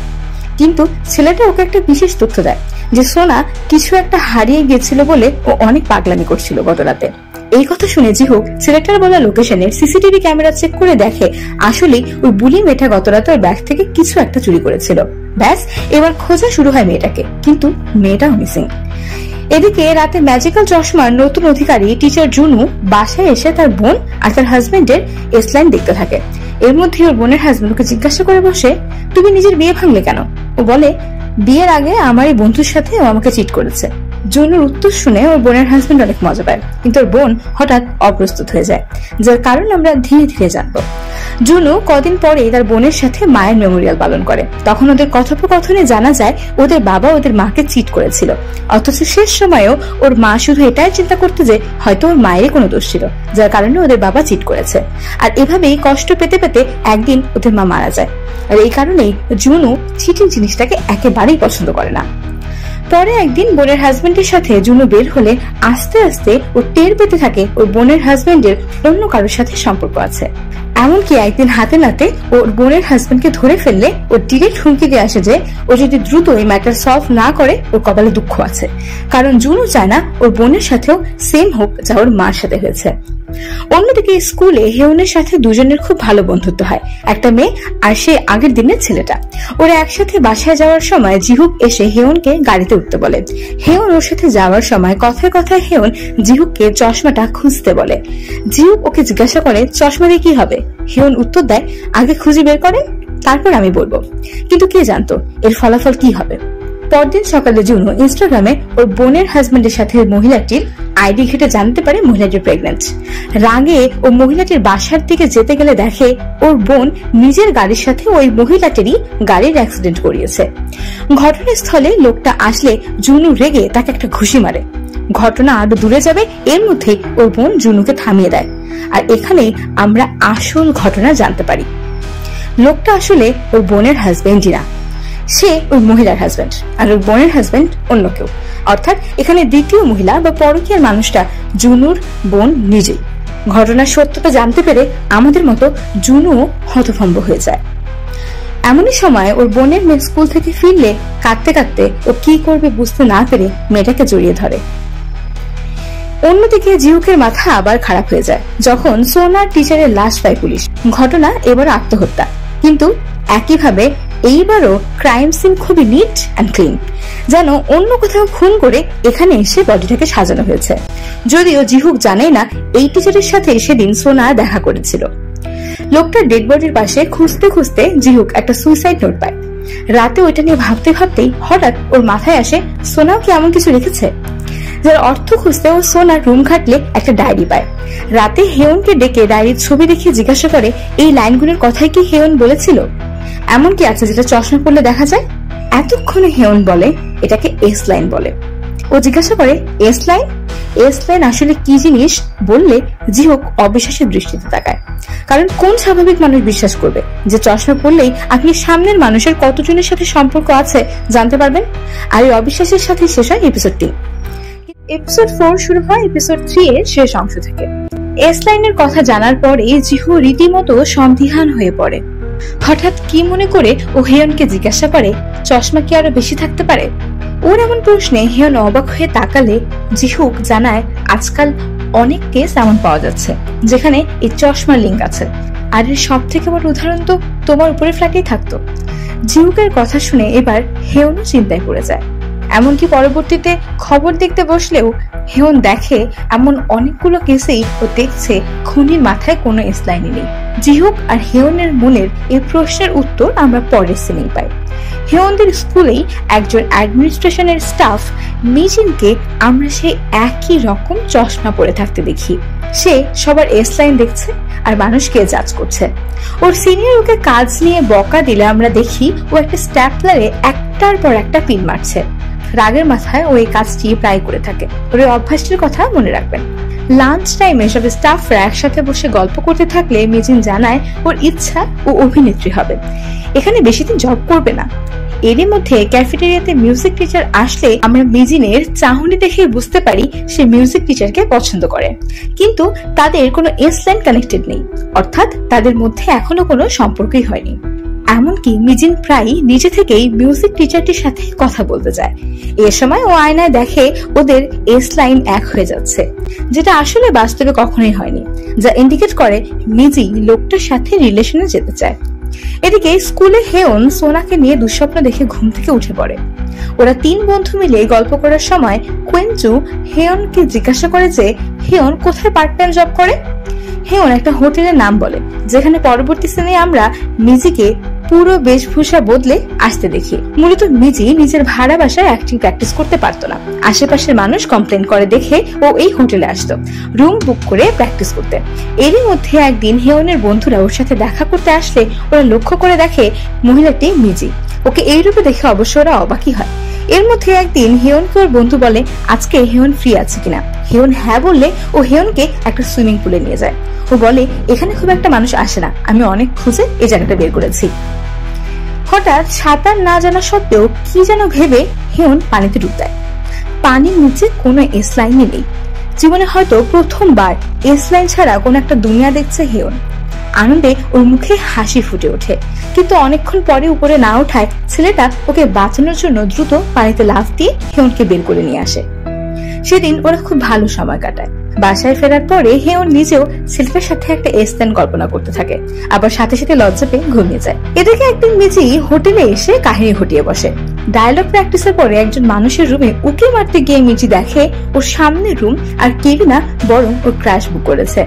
কিন্তু ছেলেটা ওকে একটা বিশেষ তথ্য দেয় যে সোনা কিছু একটা হারিয়ে গিয়েছিল বলে ও অনেক পাগলামি করছিল গত রাতে। এই কথা শুনে জিহুক ছেলেটার বলা লোকেশনের সিসিটিভি ক্যামেরা চেক করে দেখে আসলে ওই বুলি মেয়েটা গত রাতে ওর ব্যাগ থেকে কিছু একটা চুরি করেছিল। ব্যাস, এবার খোঁজা শুরু হয় মেয়েটাকে, কিন্তু মেয়েটাও মিসিং। এদিকে রাতে ম্যাজিক্যাল চশমার নতুন অধিকারী টিচার জুনু বাসায় এসে তার বোন আর তার হাজবেন্ডের এসলাইন দেখতে থাকে। এর মধ্যে ওর বোনের হাজবেন্ড ওকে জিজ্ঞাসা করে বসে, তুমি নিজের বিয়ে ভাঙলে কেন? ও বলে, বিয়ের আগে আমার এই বন্ধুর সাথে ও আমাকে চিট করেছে। জুনুর উত্তর শুনে ওর বোনের হাজবেন্ড অনেক মজা পায়, কিন্তু ওর বোন হঠাৎ অপ্রস্তুত হয়ে যায়, যার কারণ আমরা ধীরে ধীরে জানবো। জুনু কদিন পরে তার বোনের সাথে মায়ের মেমোরিয়াল পালন করে। তখন ওদের কথোপকথনে জানা যায় ওদের বাবা ওদের মাকে চিট করেছিল, অথচ শেষ সময়েও ওর মা শুধু এটাই চিন্তা করতো যে হয়তো ওর মায়েরই কোনো দোষ ছিল, যার কারণে ওদের বাবা চিট করেছে। আর এভাবেই কষ্ট পেতে পেতে একদিন ওদের মা মারা যায়। আর এই কারণেই জুনু চিটিং জিনিসটাকে একেবারেই পছন্দ করে না। পরে একদিন বোনের হাজবেন্ডের সাথে জুনু বের হলে আস্তে আস্তে ও টের পেতে থাকে ওর বোনের হাজবেন্ডের অন্য কারোর সাথে সম্পর্ক আছে। এমনকি একদিন হাতে নাতে ওর বোনের হাজবেন্ডকে ধরে ফেললে ও ডিরেক্ট হুমকি দিয়ে আসে যে ও যদি দ্রুত এই ম্যাটার সলভ না করে ওর কপালে দুঃখ আছে, কারণ জুনু চায় না ওর বোনের সাথেও সেম হোক যা ওর মার সাথে হয়েছে। অন্যদিকে স্কুলে হেউনের সাথে দুজনের খুব ভালো বন্ধুত্ব হয়, একটা মেয়ে আর সে আগের দিনের ছেলেটা। ওরা একসাথে বাসায় যাওয়ার সময় জিহুক এসে হেউনকে গাড়িতে উঠতে বলে। হেউন ওর সাথে যাওয়ার সময় কথায় কথায় হেউন জিহুককে চশমাটা খুঁজতে বলে। জিহুক ওকে জিজ্ঞাসা করে চশমা দিয়ে কি হবে? হেউন উত্তর দেয়, আগে খুঁজে বের করেন, তারপর আমি বলবো। কিন্তু কে জানতো এর ফলাফল কি হবে। পরদিন সকালে জুনু ইনস্টাগ্রামে ওর বোনের হাজবেন্ডের সাথে মহিলাটির আইডি ঘেটে জানতে পারে মহিলাটি প্রেগনেন্ট। রাগে ও মহিলাটির বাসার দিকে যেতে গেলে দেখে ওর বোন নিজের গাড়ির সাথে ওই মহিলাটিরই গাড়ির অ্যাক্সিডেন্ট করিয়েছে। ঘটনাস্থলে লোকটা আসলে জুনু রেগে তাকে একটা ঘুষি মারে। ঘটনা আরো দূরে যাবে এর মধ্যেই ওর বোন জুনুকে থামিয়ে দেয়। আর এখানে আমরা আসল ঘটনা জানতে পারি, লোকটা আসলে ওর বোনের হাজবেন্ডই না, সে ওই মহিলার হাজবেন্ড, আর ওর বোনের হাজবেন্ড অন্য কেউ। অর্থাৎ এখানে দ্বিতীয় মহিলা বা পরকীয়ার মানুষটা জুনুর বোন নিজেই। ঘটনার সত্যটা জানতে পেরে আমাদের মতো জুনুও হতভম্ব হয়ে যায়। এমনই সময় ওর বোনের মেয়ে স্কুল থেকে ফিরলে কাঁদতে কাঁদতে ও কি করবে বুঝতে না পেরে মেয়েটাকে জড়িয়ে ধরে। অন্যদিকে জিহুকের মাথা আবার খারাপ হয়ে যায় যখন সোনার টিচারের লাশ পায় পুলিশ। ঘটনা এবার আত্মহত্যা, কিন্তু একইভাবে এইবারও ক্রাইম সিন খুবই নিট অ্যান্ড ক্লিন, যেন অন্য কোথাও খুন করে এখানে এসে বডিটাকে সাজানো হয়েছে। যদিও জিহুক জানে না এই টিচারের সাথে সেদিন সোনা দেখা করেছিল। লোকটার ডেড বডির পাশে খুঁজতে খুঁজতে জিহুক একটা সুইসাইড নোট পায়। রাতে ওইটা নিয়ে ভাবতে ভাবতেই হঠাৎ ওর মাথায় আসে সোনাও কি এমন কিছু লিখেছে, যার অর্থ খুঁজতে ও সোনার রুম ঘাটলে একটা ডায়েরি পায়। রাতে হেউনকে ডেকে ডায়েরির ছবি দেখে জিজ্ঞাসা করে এই লাইনগুলোর কথাই কি হেউন বলেছিল, এমন কি আছে যেটা চশমা পড়লে দেখা যায়। এতক্ষণে হেউন বলে এটাকে এস লাইন বলে। ও জিজ্ঞাসা করে এস লাইন, এস লাইন আসলে কি জিনিস বললে জিহুক অবিশ্বাসের দৃষ্টিতে তাকায়, কারণ কোন স্বাভাবিক মানুষ বিশ্বাস করবে যে চশমা পড়লেই আপনি সামনের মানুষের কতজনের সাথে সম্পর্ক আছে জানতে পারবেন। আর এই অবিশ্বাসের সাথে শেষ হয় এপিসোড 3। এপিসোড 4 শুরু হয় এপিসোড 3 এর শেষ অংশ থেকে। এস লাইনের কথা জানার পরে জিহু রীতিমতো সন্দিহান হয়ে পড়ে। হঠাৎ কি মনে করে ও হেয়নকে জিজ্ঞাসা করে চশমা কি আরো বেশি থাকতে পারে। ওর এমন প্রশ্নে হেয়ন অবাক হয়ে তাকালে জিহুক জানায় আজকাল অনেক কেস এমন পাওয়া যাচ্ছে যেখানে এই চশমার লিঙ্ক আছে, আর এর সব থেকে বড় উদাহরণ তো তোমার উপরের ফ্ল্যাটেই থাকতো। জিহুকের কথা শুনে এবার হেয়নও চিন্তায় পড়ে যায়। এমনকি পরবর্তীতে খবর দেখতে বসলেও হেয়ন দেখে এমন অনেকগুলো কেসেই ও দেখছে খুনির মাথায় কোনো এসলাইনই নেই। জিহুক আর হেয়নের মনের এই প্রশ্নের উত্তর আমরা পরের সিনেই পাই। হেয়নদের স্কুলেই একজন অ্যাডমিনিস্ট্রেশনের স্টাফ মিজিনকে আমরা সেই একই রকম চশমা পরে থাকতে দেখি। সে সবার এসলাইন দেখছে আর মানুষকে জাজ করছে। ওর সিনিয়র ওকে কাজ নিয়ে বকা দিলে আমরা দেখি ও একটা স্ট্যাপলারে একটার পর একটা পিন মারছে। রাগের মাথায় ও এই কাজটি প্রায় করে থাকে। ওর অভ্যাসটির কথা মনে রাখবেন। লাঞ্চ টাইমে সব স্টাফরা একসাথে বসে গল্প করতে থাকলে মিজিন জানায় ওর ইচ্ছা ও অভিনেত্রী হবে, এখানে বেশি দিন জব করবে না। এরই মধ্যে ক্যাফেটেরিয়াতে মিউজিক টিচার আসলে আমরা মিজিনের চাহনি দেখে বুঝতে পারি সে মিউজিক টিচারকে পছন্দ করে, কিন্তু তাদের কোনো এসলাইন কানেক্টেড নেই, অর্থাৎ তাদের মধ্যে এখনো কোনো সম্পর্কই হয়নি। এমনকি মিজিন প্রায় নিজে থেকেই মিউজিক টিচারটির সাথে কথা বলতে যায়। এ সময় ও আয়নায় দেখে ওদের এসলাইন এক হয়ে যাচ্ছে, যেটা আসলে বাস্তবে কখনোই হয়নি, যা ইন্ডিকেট করে মিজি লোকটার সাথে রিলেশনে যেতে চায়। এদিকে স্কুলে হেয়ন সোনাকে নিয়ে দুঃস্বপ্ন দেখে ঘুম থেকে উঠে পড়ে। ওরা 3 বন্ধু মিলে গল্প করার সময় কোয়েনজু হেয়নকে জিজ্ঞাসা করে যে হেয়ন কোথায় পার্ট টাইম জব করে। হেয়ন একটা হোটেলের নাম বলে, যেখানে পরবর্তী সিনে আমরা মিজিকে পুরো বেশভূষা বদলে আসতে দেখি। মূলত মিজি নিজের ভাড়া বাসায় অ্যাক্টিং প্র্যাকটিস করতে পারতো না। আশেপাশের মানুষ কমপ্লেন করে দেখে ও এই হোটেলে আসতো রুম বুক করে প্র্যাকটিস করতে। এরই মধ্যে একদিন হেয়নের বন্ধুরা ওর সাথে দেখা করতে আসলে ওরা লক্ষ্য করে দেখে মহিলাটি মিজি। ওকে এই রূপে দেখে অবশ্য ওরা অবাকই হয়। এর মধ্যে একদিন হেয়নকে ওর বন্ধু বলে আজকে হেয়ন ফ্রি আছে কিনা। হেয়ন হ্যাঁ বললে ও হেয়নকে একটা সুইমিং পুলে নিয়ে যায়। ও বলে এখানে খুব একটা মানুষ আসে না, আমি অনেক খুঁজে এই জায়গাটা বের করেছি। হঠাৎ সাঁতার না জানা সত্ত্বেও কি যেন ভেবে হেয়ন পানিতে ডুব দেয়। পানির নিচে কোনো এসলাইনই নেই। জীবনে হয়তো প্রথমবার এসলাইন ছাড়া কোন একটা দুনিয়া দেখছে হেয়ন। আনন্দে ওর মুখে হাসি ফুটে ওঠে, কিন্তু অনেকক্ষণ পরে উপরে না ওঠায় ছেলেটা ওকে বাঁচানোর জন্য দ্রুত পানিতে লাফ দিয়ে হেয়নকে বের করে নিয়ে আসে। সেদিন ওরা খুব ভালো সময় কাটায়। বাসায় ফেরার পরে হেয়ন নিজেও ছেলেটার সাথে একটা এসলাইন কল্পনা করতে থাকে, আবার সাথে সাথে লজ্জা পেয়ে ঘুমিয়ে যায়। এদিকে একদিন মিজি হোটেলে এসে কাহিনী ঘটিয়ে বসে। ডায়লগ প্র্যাকটিসের পরে একজন মানুষের রুমে উকি মারতে গিয়ে মিজি দেখে ওর সামনের রুম আর কেউ না বরং ওর ক্র্যাশ বুক করেছে।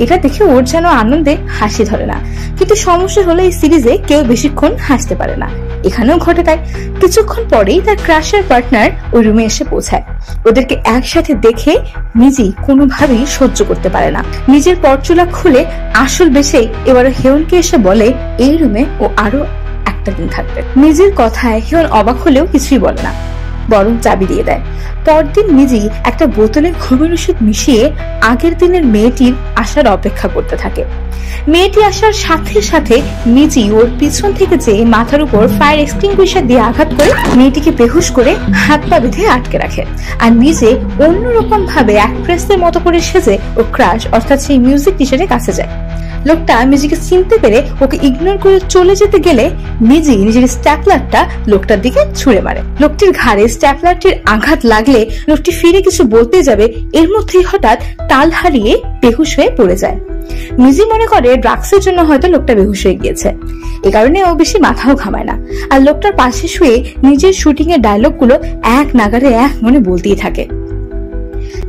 এটা দেখে ওর যেন আনন্দে হাসি ধরে না, কিন্তু সমস্যা হলো এই সিরিজে কেউ বেশিক্ষণ হাসতে পারে না। এখানেও ঘটে তাই। কিছুক্ষণ পরেই তার ক্রাশের পার্টনার ওই রুমে এসে পৌঁছায়। ওদেরকে একসাথে দেখে মিজি কোনোভাবেই সহ্য করতে পারে না। নিজের পরচুলা খুলে আসল বেশে এবার হেয়নকে এসে বলে এই রুমে ও আরো একটা দিন থাকবে। মিজির কথায় হেয়ন অবাক হলেও কিছুই বলে না, বরং চাবি দিয়ে দেয়। পরদিন মিজি একটা বোতলে ঘুমের ওষুধ মিশিয়ে আগের দিনের মেয়েটির আসার অপেক্ষা করতে থাকে। মেয়েটি আসার সাথে সাথে মিজি ওর পিছন থেকে যেয়ে মাথার উপর ফায়ার এক্সটিংগুইশার দিয়ে আঘাত করে মেয়েটিকে বেহুশ করে হাত পা বেঁধে আটকে রাখে। আর নিজে অন্যরকম ভাবে অ্যাক্ট্রেসের মতো করে সেজে ও ক্রাশ অর্থাৎ সেই মিউজিক টিচারের কাছে যায়। লোকটা মিজিকে চিনতে পেরে ওকে ইগনোর করে চলে যেতে গেলে মিজি নিজের স্ট্যাপলারটা লোকটার দিকে ছুঁড়ে মারে। লোকটির ঘাড়ে স্ট্যাপলারটির আঘাত লাগলে লোকটি ফিরে কিছু বলতে যাবে, এর মধ্যেই হঠাৎ তাল হারিয়ে বেহুশ হয়ে পড়ে যায়। মিজি মনে করে ড্রাগসের জন্য হয়তো লোকটা বেহুশ হয়ে গিয়েছে, এ কারণে ও বেশি মাথাও ঘামায় না, আর লোকটার পাশে শুয়ে নিজের শুটিং এর ডায়লগ গুলো এক নাগারে এক মনে বলতেই থাকে।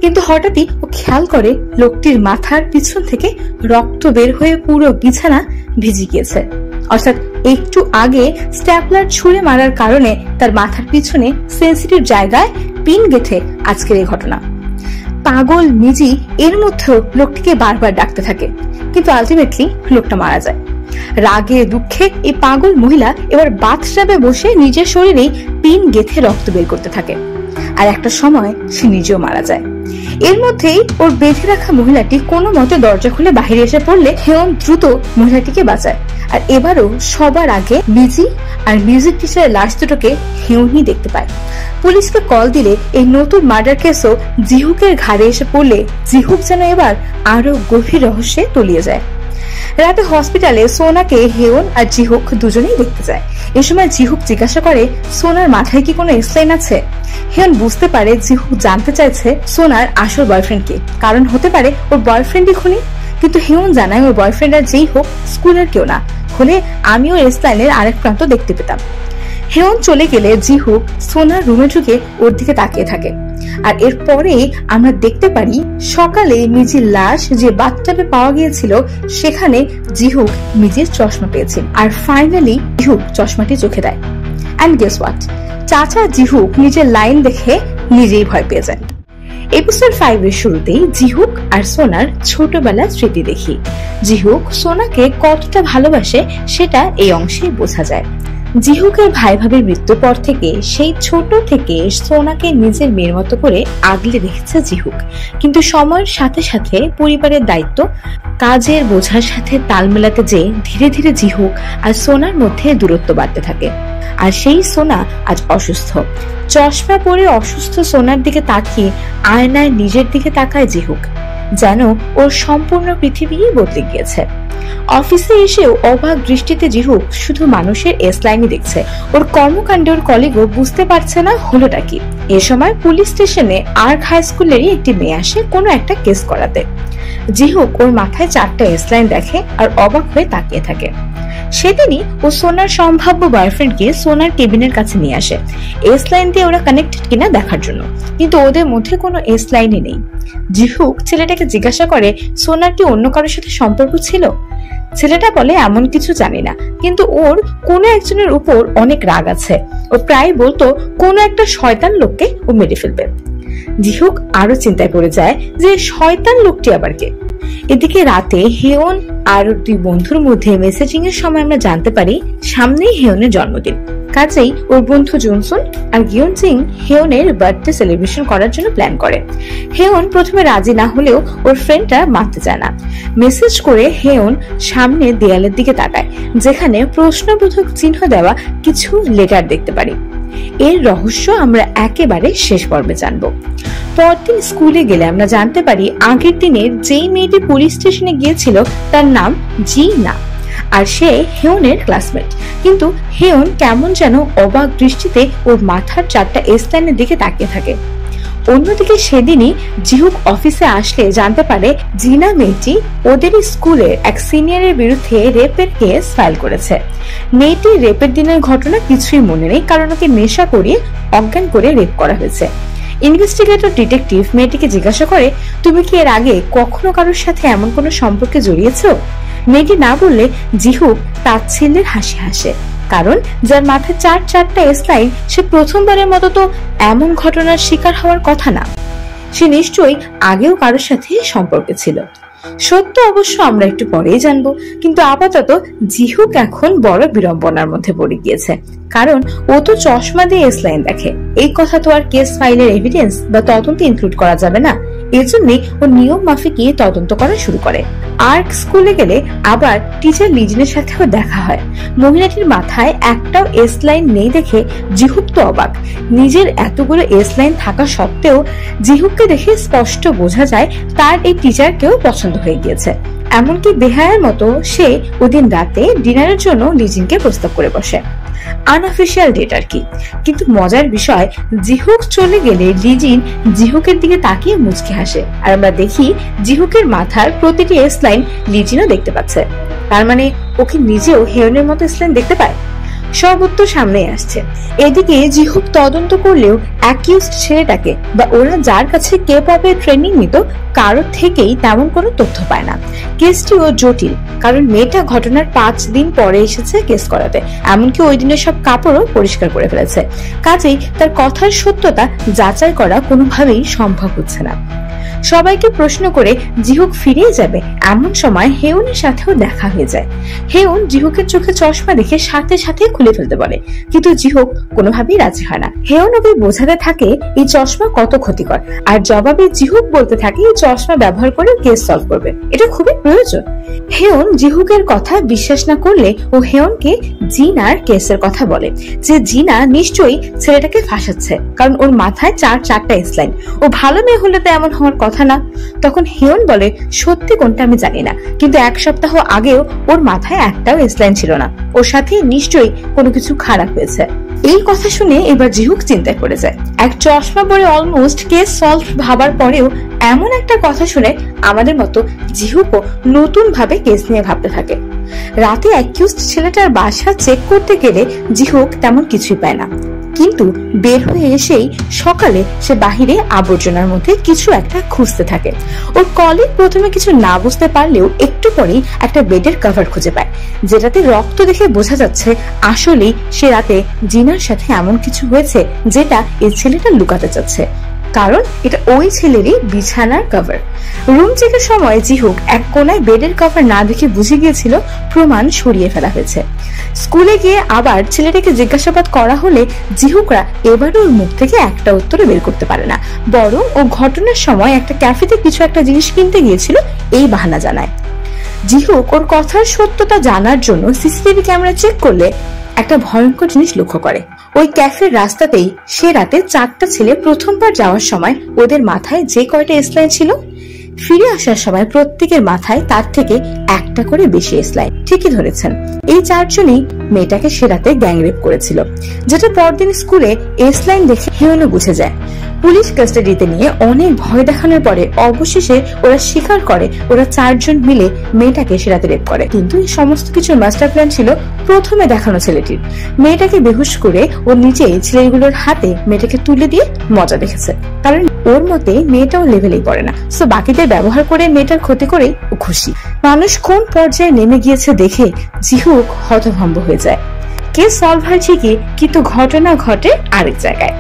কিন্তু হঠাৎই ও খেয়াল করে লোকটির মাথার পিছন থেকে রক্ত বের হয়ে পুরো বিছানা ভিজে গিয়েছে, অর্থাৎ একটু আগে স্ট্যাপলার ছুঁড়ে মারার কারণে তার মাথার পিছনে সেন্সিটিভ জায়গায় পিন গেঁথে আজকের এই ঘটনা। পাগল মিজি এর মধ্যেও লোকটিকে বারবার ডাকতে থাকে, কিন্তু আলটিমেটলি লোকটা মারা যায়। রাগে দুঃখে এই পাগল মহিলা এবার বাথটাবে বসে নিজের শরীরেই পিন গেঁথে রক্ত বের করতে থাকে, আর একটা সময় সে নিজেও মারা যায়। এর মধ্যেই ওর বেঁধে রাখা মহিলাটি কোনো মতে দরজা খুলে বাহিরে এসে পড়লে হেয়ন দ্রুত মহিলাটিকে বাঁচায়। আর এবারও সবার আগে মিজি আর মিউজিক টিচারের লাশ দুটোকে হেয়নই দেখতে পায়। পুলিশকে কল দিলে এই নতুন মার্ডার কেসও জিহুকের ঘাড়ে এসে পড়লে জিহুক যেন এবার আরো গভীর রহস্যে তলিয়ে যায়। রাতে হসপিটালে সোনাকে হেয়ন আর জিহুক দুজনেই দেখতে যায়। এ সময় জিহুক জিজ্ঞাসা করে সোনার মাথায় কি কোনো এক্সলাইন আছে। হেয়ন বুঝতে পারে জিহুক জানতে চাইছে সোনার আসল বয়ফ্রেন্ড কে, কারণ হতে পারে ওর বয়ফ্রেন্ডই খুনি। কিন্তু হেয়ন জানায় ওর বয়ফ্রেন্ড আর যেই হোক স্কুলের কেউ না, হলে আমিও এক্সলাইনের আরেক প্রান্ত দেখতে পেতাম। হেয়ন চলে গেলে জিহুক সোনার রুমে ঢুকে ওর দিকে তাকিয়ে থাকে। আর এরপরে আমরা দেখতে পারি সকালে মিজির লাশ যে বাথটাবে পাওয়া গিয়েছিল সেখানে জিহুক মিজির চশমা পেয়েছে। আর ফাইনালি জিহুক চশমাটি চোখে দেয়। এন্ড গেস হোয়াট, চাচা জিহুক নিজের লাইন দেখে নিজেই ভয় পেয়ে যায়। এপিসোড 5 এর শুরুতেই জিহুক আর সোনার ছোটবেলার স্মৃতি দেখি। জিহুক সোনাকে কতটা ভালোবাসে সেটা এই অংশে বোঝা যায়। জিহুকের ভাই ভাবির মৃত্যুর পর থেকে সেই ছোট থেকে সোনাকে নিজের মেয়ের মতো করে আগলে রেখেছে জিহুক। কিন্তু সময়ের সাথে সাথে পরিবারের দায়িত্ব, কাজের বোঝার সাথে তাল মেলাতে যে ধীরে ধীরে জিহুক আর সোনার মধ্যে দূরত্ব বাড়তে থাকে। আর সেই সোনা আজ অসুস্থ। চশমা পরে অসুস্থ সোনার দিকে তাকিয়ে আয়নায় নিজের দিকে তাকায় জিহুক, যেন ওর সম্পূর্ণ পৃথিবী বদলে গিয়েছে। অফিসে এসেও অবাক দৃষ্টিতে জিহুক শুধু মানুষের এস লাইনই দেখছে। ওর কর্মকাণ্ডে ওর কলিগও বুঝতে পারছে না হলোটা কি। এ সময় পুলিশ স্টেশনে আর্ক হাই স্কুলেরই একটি মেয়ে আসে কোনো একটা কেস করাতে। জিহুক ওর মাথায় 4টা এস লাইন দেখে আর অবাক হয়ে তাকিয়ে থাকে। সেদিনই ও সোনার সম্ভাব্য বয়ফ্রেন্ডকে সোনার কেবিনের কাছে নিয়ে আসে এস লাইন দিয়ে ওরা কানেক্টেড কিনা দেখার জন্য, কিন্তু ওদের মধ্যে কোনো এস লাইনই নেই। জিহুক ছেলেটাকে জিজ্ঞাসা করে সোনার কি অন্য কারোর সাথে সম্পর্ক ছিল। ছেলেটা বলে এমন কিছু জানি না, কিন্তু ওর কোনো একজনের উপর অনেক রাগ আছে। ও প্রায় বলতো কোনো একটা শয়তান লোককে ও মেরে ফেলবে। জিহুক আরো চিন্তায় পড়ে যায় যে শয়তান লোকটি আবার কে। এদিকে রাতে হেয়ন আর 2 বন্ধুর মধ্যে মেসেজিং এর সময় আমরা জানতে পারি সামনেই হেয়নের জন্মদিন। কাজেই ওর বন্ধু জনসন আর গিয়নজিং হেয়নের বার্থডে সেলিব্রেশন করার জন্য প্ল্যান করে। হেয়ন প্রথমে রাজি না হলেও ওর ফ্রেন্ডটা মানতে চায় না। মেসেজ করে হেয়ন সামনে দেয়ালের দিকে তাকায়, যেখানে প্রশ্নবোধক চিহ্ন দেওয়া কিছু লেটার দেখতে পারি। এর রহস্য আমরা একেবারে শেষ পর্বে জানবো। পরদিন স্কুলে গেলে আমরা জানতে পারি আগের দিনের যেই মেয়েটি পুলিশ স্টেশনে গিয়েছিল তার নাম জিনা, আর সে হেয়নের ক্লাসমেট। কিন্তু হেয়ন কেমন যেন অবাক দৃষ্টিতে ওর মাথার 4টা এস লাইনের দিকে তাকিয়ে থাকে। অন্যদিকে সেদিনই জিহুক অফিসে আসলে জানতে পারে জিনা মেয়েটি ওদের স্কুলের এক সিনিয়রের বিরুদ্ধে রেপের কেস ফাইল করেছে। মেয়েটির রেপের দিনের ঘটনা কিছুই মনে নেই, কারণ ওকে নেশা করিয়ে অজ্ঞান করে রেপ করা হয়েছে। ইনভেস্টিগেটর ডিটেকটিভ মেয়েটিকে জিজ্ঞাসা করে, তুমি কি এর আগে কখনো কারোর সাথে এমন কোনো সম্পর্কে জড়িয়েছো? মেয়েটি না বললে জিহুক তাচ্ছিল্যের হাসি হাসে, কারণ যার মাথায় 4টা এস লাইন সে প্রথমবারের মতো তো এমন ঘটনার শিকার হওয়ার কথা না। সে নিশ্চয়ই আগেও কারোর সাথে সম্পর্কে ছিল। সত্য অবশ্য আমরা একটু পরেই জানবো, কিন্তু আপাতত জিহুক এখন বড় বিড়ম্বনার মধ্যে পড়ে গিয়েছে, কারণ ও তো চশমা দিয়ে এস লাইন দেখে। এই কথা তো আর কেস ফাইলের এভিডেন্স বা তদন্তে ইনক্লুড করা যাবে না। এজন্যই ও নিয়ম মাফিকই তদন্ত করা শুরু করে। আর্ক স্কুলে গেলে আবার টিচার লিজিনের সাথেও দেখা হয়। মহিলাটির মাথায় একটাও এস লাইন নেই দেখে জিহুক তো অবাক। নিজের এতগুলো এস লাইন থাকা সত্ত্বেও জিহুককে দেখে স্পষ্ট বোঝা যায় তার এই টিচারকেও পছন্দ হয়ে গিয়েছে। এমনকি বেহায়ার মতো সে ওদিন রাতে ডিনারের জন্য লিজিনকে প্রস্তাব করে বসে। আনঅফিশিয়াল ডেট আর কি। কিন্তু মজার বিষয়, জিহুক চলে গেলে লিজিন জিহুকের দিকে তাকিয়ে মুচকি হাসে, আর আমরা দেখি জিহুকের মাথার প্রতিটি এস লাইন লিজিনও দেখতে পাচ্ছে। তার মানে ওকে নিজেও হেয়নের মতো এস লাইন দেখতে পায়। সব উত্তর সামনে আসছে। এদিকে জিহুক তদন্ত করলেও অ্যাকিউজড ছেলেটাকে বা ওরা যার কাছে কে পপে ট্রেনিং নিত কারোর থেকেই তেমন কোনো তথ্য পায় না। কেসটিও জটিল, কারণ মেয়েটা ঘটনার 5 দিন পরে এসেছে কেস করাতে, এমনকি ওই দিনের সব কাপড়ও পরিষ্কার করে ফেলেছে। কাজেই তার কথার সত্যতা যাচাই করা কোনোভাবেই সম্ভব হচ্ছে না। সবাইকে প্রশ্ন করে জিহুক ফিরে যাবে এমন সময় হেয়নের সাথেও দেখা হয়ে যায়। হেয়ন জিহুকের চোখে চশমা দেখে সাথে সাথে খুলে ফেলতে বলে, কিন্তু জিহুক কোনোভাবেই রাজি হয় না। হেয়ন ওকে বোঝাতে থাকে এই চশমা কত ক্ষতিকর, আর জবাবে জিহুক বলতে থাকে এই চশমা ব্যবহার করে কেস সলভ করবে, এটা খুবই প্রয়োজন। হেয়ন জিহুকের কথা বিশ্বাস না করলে ও হেয়নকে জিনার কেসের কথা বলে, যে জিনা নিশ্চয়ই ছেলেটাকে ফাঁসাচ্ছে, কারণ ওর মাথায় 4টা এস লাইন। ও ভালো মেয়ে হলে তো এমন হওয়ার কথা না। তখন হেয়ন বলে, সত্যি কোনটা আমি জানি না, কিন্তু 1 সপ্তাহ আগেও ওর মাথায় একটাও এস লাইন ছিল না। ওর সাথে নিশ্চয়ই কোনো কিছু খারাপ হয়েছে। এই কথা শুনে এবার জিহুক চিন্তায় পড়ে যায়। এক চশমা পরে অলমোস্ট কেস সলভ ভাবার পরেও এমন একটা কথা শুনে আমাদের মতো জিহুকও নতুন ভাবে কেস নিয়ে ভাবতে থাকে। রাতে অ্যাকিউজড ছেলেটার বাসা চেক করতে গেলে জিহুক তেমন কিছুই পায় না, কিন্তু বের হয়ে এসেই সকালে সে বাহিরে আবর্জনার মধ্যে কিছু একটা খুঁজতে থাকে। ওর কলিগ প্রথমে কিছু না বুঝতে পারলেও একটু পরেই একটা বেডের কভার খুঁজে পায়, যেটাতে রক্ত দেখে বোঝা যাচ্ছে আসলেই সে রাতে জিনার সাথে এমন কিছু হয়েছে যেটা এই ছেলেটা লুকাতে চাচ্ছে, কারণ এটা ওই ছেলেরই বিছানার কভার। রুম চেকের সময় জিহুক এক কোনায় বেডের কভার না দেখে বুঝে গিয়েছিল প্রমাণ সরিয়ে ফেলা হয়েছে। স্কুলে গিয়ে আবার ছেলেটাকে জিজ্ঞাসাবাদ করা হলে জিহুকরা এবারও ওর মুখ থেকে একটা উত্তরে বের করতে পারে না, বরং ও ঘটনার সময় একটা ক্যাফেতে কিছু একটা জিনিস কিনতে গিয়েছিল এই বাহানা জানায়। জিহুক ওর কথার সত্যতা জানার জন্য সিসিটিভি ক্যামেরা চেক করলে একটা ভয়ঙ্কর জিনিস লক্ষ্য করে। ওই ক্যাফের রাস্তাতেই সে রাতে 4টা ছেলে প্রথমবার যাওয়ার সময় ওদের মাথায় যে কয়টা স্লাইন ছিল, ফিরে আসার সময় প্রত্যেকের মাথায় তার থেকে একটা করে বেশি স্লাইন। ঠিকই ধরেছেন, এই 4জনই মেয়েটাকে সে রাতে গ্যাংরেপ করেছিল, যেটা পরদিন স্কুলে স্লাইন দেখে হেয়নও বুঝে যায়। পুলিশ কাস্টাডিতে নিয়ে অনেক ভয় দেখানোর পরে অবশেষে ওরা স্বীকার করে ওরা 4জন মিলে মেয়েটাকে সে রাতে রেপ করে। কিন্তু এই সমস্ত কিছুর মাস্টার প্ল্যান ছিল প্রথমে দেখানো ছেলেটির। মেয়েটাকে বেহুশ করে ও নিজেই ছেলেগুলোর হাতে মেয়েটাকে তুলে দিয়ে মজা দেখেছে, কারণ ওর মতে মেয়েটাও লেভেলেই পড়ে না, সো বাকিদের ব্যবহার করে মেয়েটার ক্ষতি করেই ও খুশি। মানুষ কোন পর্যায়ে নেমে গিয়েছে দেখে জিহুক হতভম্ব হয়ে যায়। কেস সলভ হয় ঠিকই, কিন্তু ঘটনা ঘটে আরেক জায়গায়।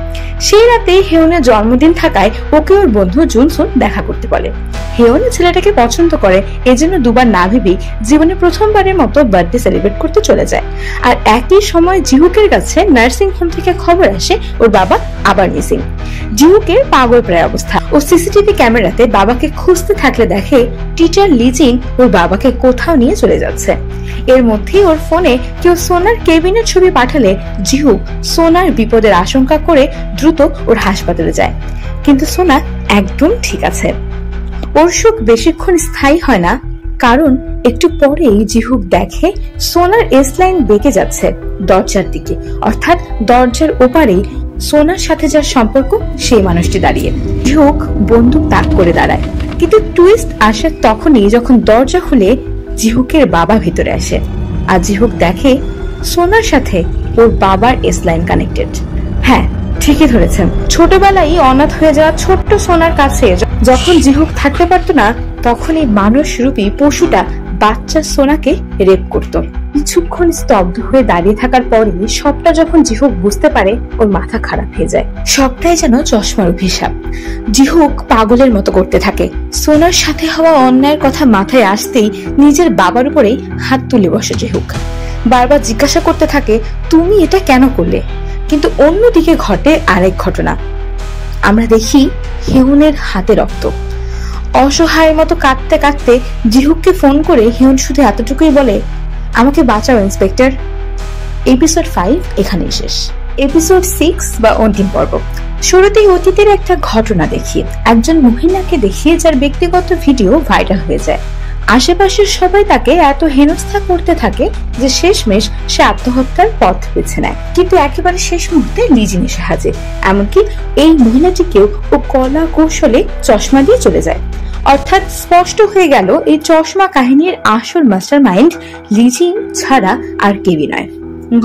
সেই রাতে হেয়নের জন্মদিন থাকায় ওকে ওর বন্ধু জুনসুন দেখা করতে বলে। হেয়ন ছেলেটাকে পছন্দ করে, এজন্য দুবার না ভেবেই জীবনে প্রথমবারের মতো বার্থডে সেলিব্রেট করতে চলে যায়। আর একই সময় জিহুকের কাছে নার্সিং হোম থেকে খবর আসে ওর বাবা আবার মিসিং। জিহুকের পাগল প্রায় অবস্থা। ও সিসিটিভি ক্যামেরাতে বাবাকে খুঁজতে থাকলে দেখে টিচার লিজিন ওর বাবাকে কোথাও নিয়ে চলে যাচ্ছে। এর মধ্যেই ওর ফোনে কেউ সোনার কেবিনের ছবি পাঠালে জিহুক সোনার বিপদের আশঙ্কা করে দ্রুত ওর হাসপাতালে যায়, কিন্তু সোনা একদম ঠিক আছে। ওর সুখ বেশিক্ষণ স্থায়ী হয় না, কারণ একটু পরেই জিহুক দেখে সোনার স্লাইন বেঁকে যাচ্ছে দরজার দিকে, অর্থাৎ দরজার ওপারেই সোনার সাথে যার সম্পর্ক সেই মানুষটি দাঁড়িয়ে। জিহুক বন্দুক তাক করে দাঁড়ায়, কিন্তু টুইস্ট আসে তখনই যখন দরজা খুলে জিহুকের বাবা ভিতরে আসে। আর জিহুক দেখে সোনার সাথে ওর বাবার স্লাইন কানেক্টেড। হ্যাঁ, ঠিকই ধরেছেন, ছোটবেলায় অনাথ হয়ে যাওয়া ছোট্ট সোনার কাছে যখন জিহুক থাকতে পারতো না, তখন এই মানুষ রূপী পশুটা বাচ্চা সোনাকে রেপ করত। কিছুক্ষণ স্তব্ধ হয়ে দাঁড়িয়ে থাকার পরে সবটা যখন জিহুক বুঝতে পারে, ওর মাথা খারাপ হয়ে যায়। সবটাই যেন চশমার অভিশাপ। জিহুক পাগলের মতো করতে থাকে। সোনার সাথে হওয়া অন্যায়ের কথা মাথায় আসতেই নিজের বাবার উপরেই হাত তুলে বসে জিহুক। বারবার জিজ্ঞাসা করতে থাকে, তুমি এটা কেন করলে? কিন্তু অন্যদিকে ঘটে আরেক ঘটনা। আমরা দেখি হেয়নের হাতে রক্ত। অসহায়ের মতো কাঁদতে কাঁদতে জিহুককে ফোন করে হেয়ন শুধু এতটুকুই বলে, আমাকে বাঁচাও ইন্সপেক্টর। এপিসোড 5 এখানেই শেষ। এপিসোড 6 বা অন্তিম পর্ব। শুরুতেই অতীতের একটা ঘটনা দেখি, একজন মহিলাকে দেখিয়ে যার ব্যক্তিগত ভিডিও ভাইরাল হয়ে যায়। আশেপাশের সবাই তাকে এত হেনস্থা করতে থাকে যে শেষমেশ সে আত্মহত্যার পথ বেছে নেয়। কিন্তু একেবারে শেষ মুহূর্তে লিজিন এসে হাজির। এমনকি এই মহিলাটিকেও ও কলা কৌশলে চশমা দিয়ে চলে যায়। অর্থাৎ স্পষ্ট হয়ে গেল এই চশমা কাহিনীর আসল মাস্টার মাইন্ড লিজিন ছাড়া আর কেউই নয়।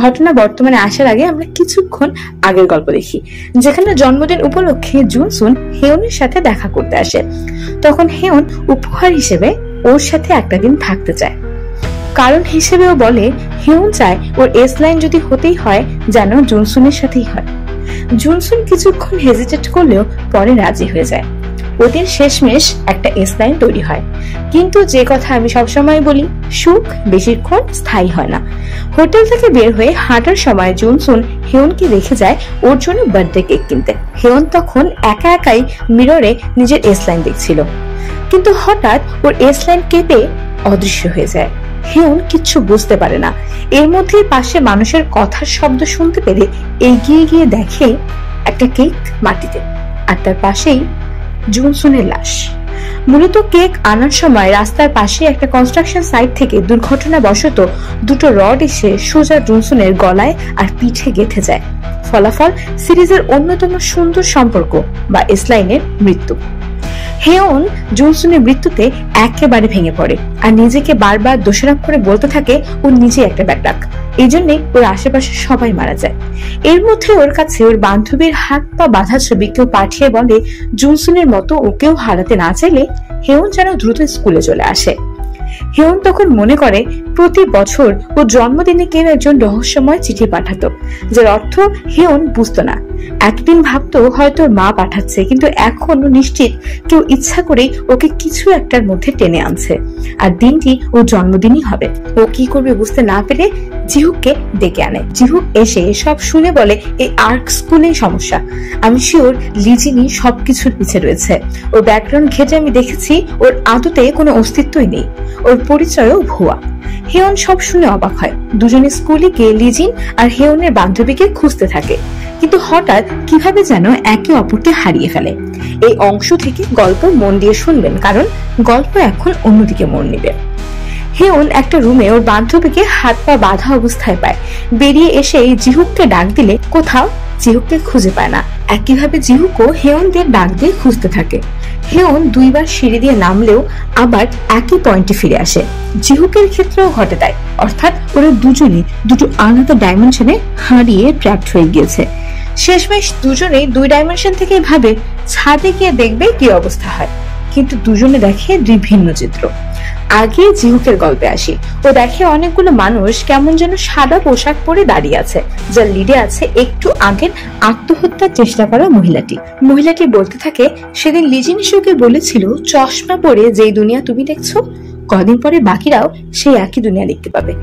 ঘটনা বর্তমানে আসার আগে আমরা কিছুক্ষণ আগের গল্প দেখি, যেখানে জন্মদিন উপলক্ষে জুনসুন হেয়নের সাথে দেখা করতে আসে। তখন হেয়ন উপহার হিসেবে ওর সাথে একটা দিন থাকতে চায়। কারণ হিসেবেও বলে হেয়ন চায় ওর স্লাইন যদি হতেই হয় যেন জুনসুনের সাথেই হয়। জুনসুন কিছুক্ষণ হেজিটেট করলেও পরে রাজি হয়ে যায়। ওদের শেষমেশ একটা স্লাইন তৈরি হয়। কিন্তু যে কথা আমি সবসময় বলি, সুখ বেশিক্ষণ স্থায়ী হয় না। হোটেল থেকে বের হয়ে হাঁটার সময় জুনসুন হেয়নকে রেখে যায় ওর জন্য বার্থডে কেক কিনতে। হেয়ন তখন একা একাই মিররে নিজের স্লাইন দেখছিল, কিন্তু হঠাৎ ওর স্লাইন কেঁপে অদৃশ্য হয়ে যায়। হেয়ন কিচ্ছু বুঝতে পারে না। এর মধ্যে পাশে মানুষের কথার শব্দ শুনতে পেরে এগিয়ে গিয়ে দেখে একটা কেক মাটিতে, আর তার পাশেই জুনসুনের লাশ। মূলত কেক আনার সময় রাস্তার পাশে একটা কনস্ট্রাকশন সাইট থেকে দুর্ঘটনাবশত দুটো রড এসে সোজা জুনসুনের গলায় আর পিঠে গেঁথে যায়। ফলাফল সিরিজের অন্যতম সুন্দর সম্পর্ক বা স্লাইনের মৃত্যু। হেয়ন জুনসুনের মৃত্যুতে একেবারে ভেঙে পড়ে আর নিজেকে বারবার দোষারোপ করে বলতে থাকে ও নিজে একটা ব্যাকডাক, এই জন্যে ওর আশেপাশে সবাই মারা যায়। এর মধ্যে ওর কাছে ওর বান্ধবীর হাত পা বাঁধা ছবি কেউ পাঠিয়ে বলে জুনসুনের মতো ওকেও হারাতে না চাইলে হেয়ন যেন দ্রুত স্কুলে চলে আসে। হেয়ন তখন মনে করে প্রতি বছর ও জন্মদিনে কেউ একজন রহস্যময় চিঠি পাঠাতো, যার অর্থ হেয়ন বুঝতো না। এতদিন ভাবতো হয়তো ওর মা পাঠাচ্ছে, কিন্তু এখন নিশ্চিত কেউ ইচ্ছা করেই ওকে কিছু একটার মধ্যে টেনে আনছে, আর দিনটি ওর জন্মদিনই হবে। ও কি করবে বুঝতে না পেরে জিহুককে ডেকে আনে। জিহুক এসে সব শুনে বলে এই আর্ক স্কুলেই সমস্যা, আমি শিওর লিজিনি সবকিছুর পিছে রয়েছে। ওর ব্যাকগ্রাউন্ড ঘেটে আমি দেখেছি ওর আদতে কোনো অস্তিত্বই নেই, ওর পরিচয়ও ভুয়া। হেয়ন সব শুনে অবাক হয়। দুজনে স্কুলে গিয়ে লিজিন আর হেয়নের বান্ধবীকে খুঁজতে থাকে, কিন্তু হঠাৎ কিভাবে যেন একে অপরকে হারিয়ে ফেলে। এই অংশ থেকে গল্প মন দিয়ে শুনবেন, কারণ গল্প এখন অন্যদিকে মোড় নেবে। হেয়ন একটা রুমে ওর বান্ধবীকে হাত পা বাঁধা অবস্থায় পায়। বেরিয়ে এসে জিহুককে ডাক দিলে কোথাও জিহুককে খুঁজে পায় না। একইভাবে জিহুকও হেয়নদের ডাক দিয়ে খুঁজতে থাকে। হেয়ন দুইবার সিঁড়ি দিয়ে নামলেও আবার একই পয়েন্টে ফিরে আসে। জিহুকের ক্ষেত্রেও ঘটে তাই, অর্থাৎ ওরা দুজনে দুটো আলাদা ডাইমেনশনে হারিয়ে ট্র্যাপড হয়ে গিয়েছে। শেষমেশ দুজনেই দুই ডাইমেনশন থেকে ভাবে ছাদে গিয়ে দেখবে কি অবস্থা হয়, কিন্তু দুজনে দেখে দুই ভিন্ন চিত্র। আগে জিহুকের গল্পে আসি। ও দেখে অনেকগুলো মানুষ কেমন যেন সাদা পোশাক পরে দাঁড়িয়ে আছে, যার লিডে আছে একটু আগের আত্মহত্যার চেষ্টা করা মহিলাটি বলতে থাকে সেদিন লিজিন শিওকে বলেছিল চশমা পরে যেই দুনিয়া তুমি দেখছো কদিন পরে বাকিরাও সেই একই দুনিয়া দেখতে পাবে।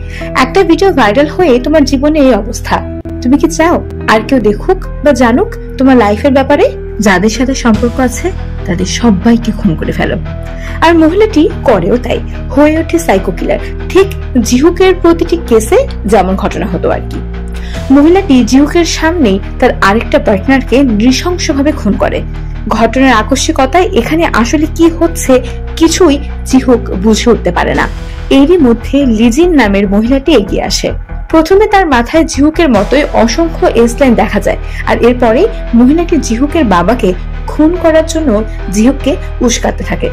একটা ভিডিও ভাইরাল হয়ে তোমার জীবনে এই অবস্থা, তুমি কি চাও আর কেউ দেখুক বা জানুক তোমার লাইফের ব্যাপারে? যাদের সাথে সম্পর্ক আছে তাদের সবাইকে খুন করে ফেলো। আর মহিলাটি করেও তাই, হয়ে ওঠে সাইকো কিলার, ঠিক জিহুকের প্রতিটি কেসে যেমন ঘটনা হতো আর কি। মহিলাটি জিহুকের সামনেই তার আরেকটা পার্টনারকে নৃশংসভাবে খুন করে। ঘটনার আকস্মিকতায় এখানে আসলে কি হচ্ছে কিছুই জিহুক বুঝে উঠতে পারে না। এরই মধ্যে লিজিন নামের মহিলাটি এগিয়ে আসে। প্রথমে তার মাথায় জিহুকের মতোই অসংখ্য এসলাইন দেখা যায়, আর এরপরে মহিলাটি জিহুকের বাবাকে খুন করার জন্য জিহুককে উস্কাতে থাকে।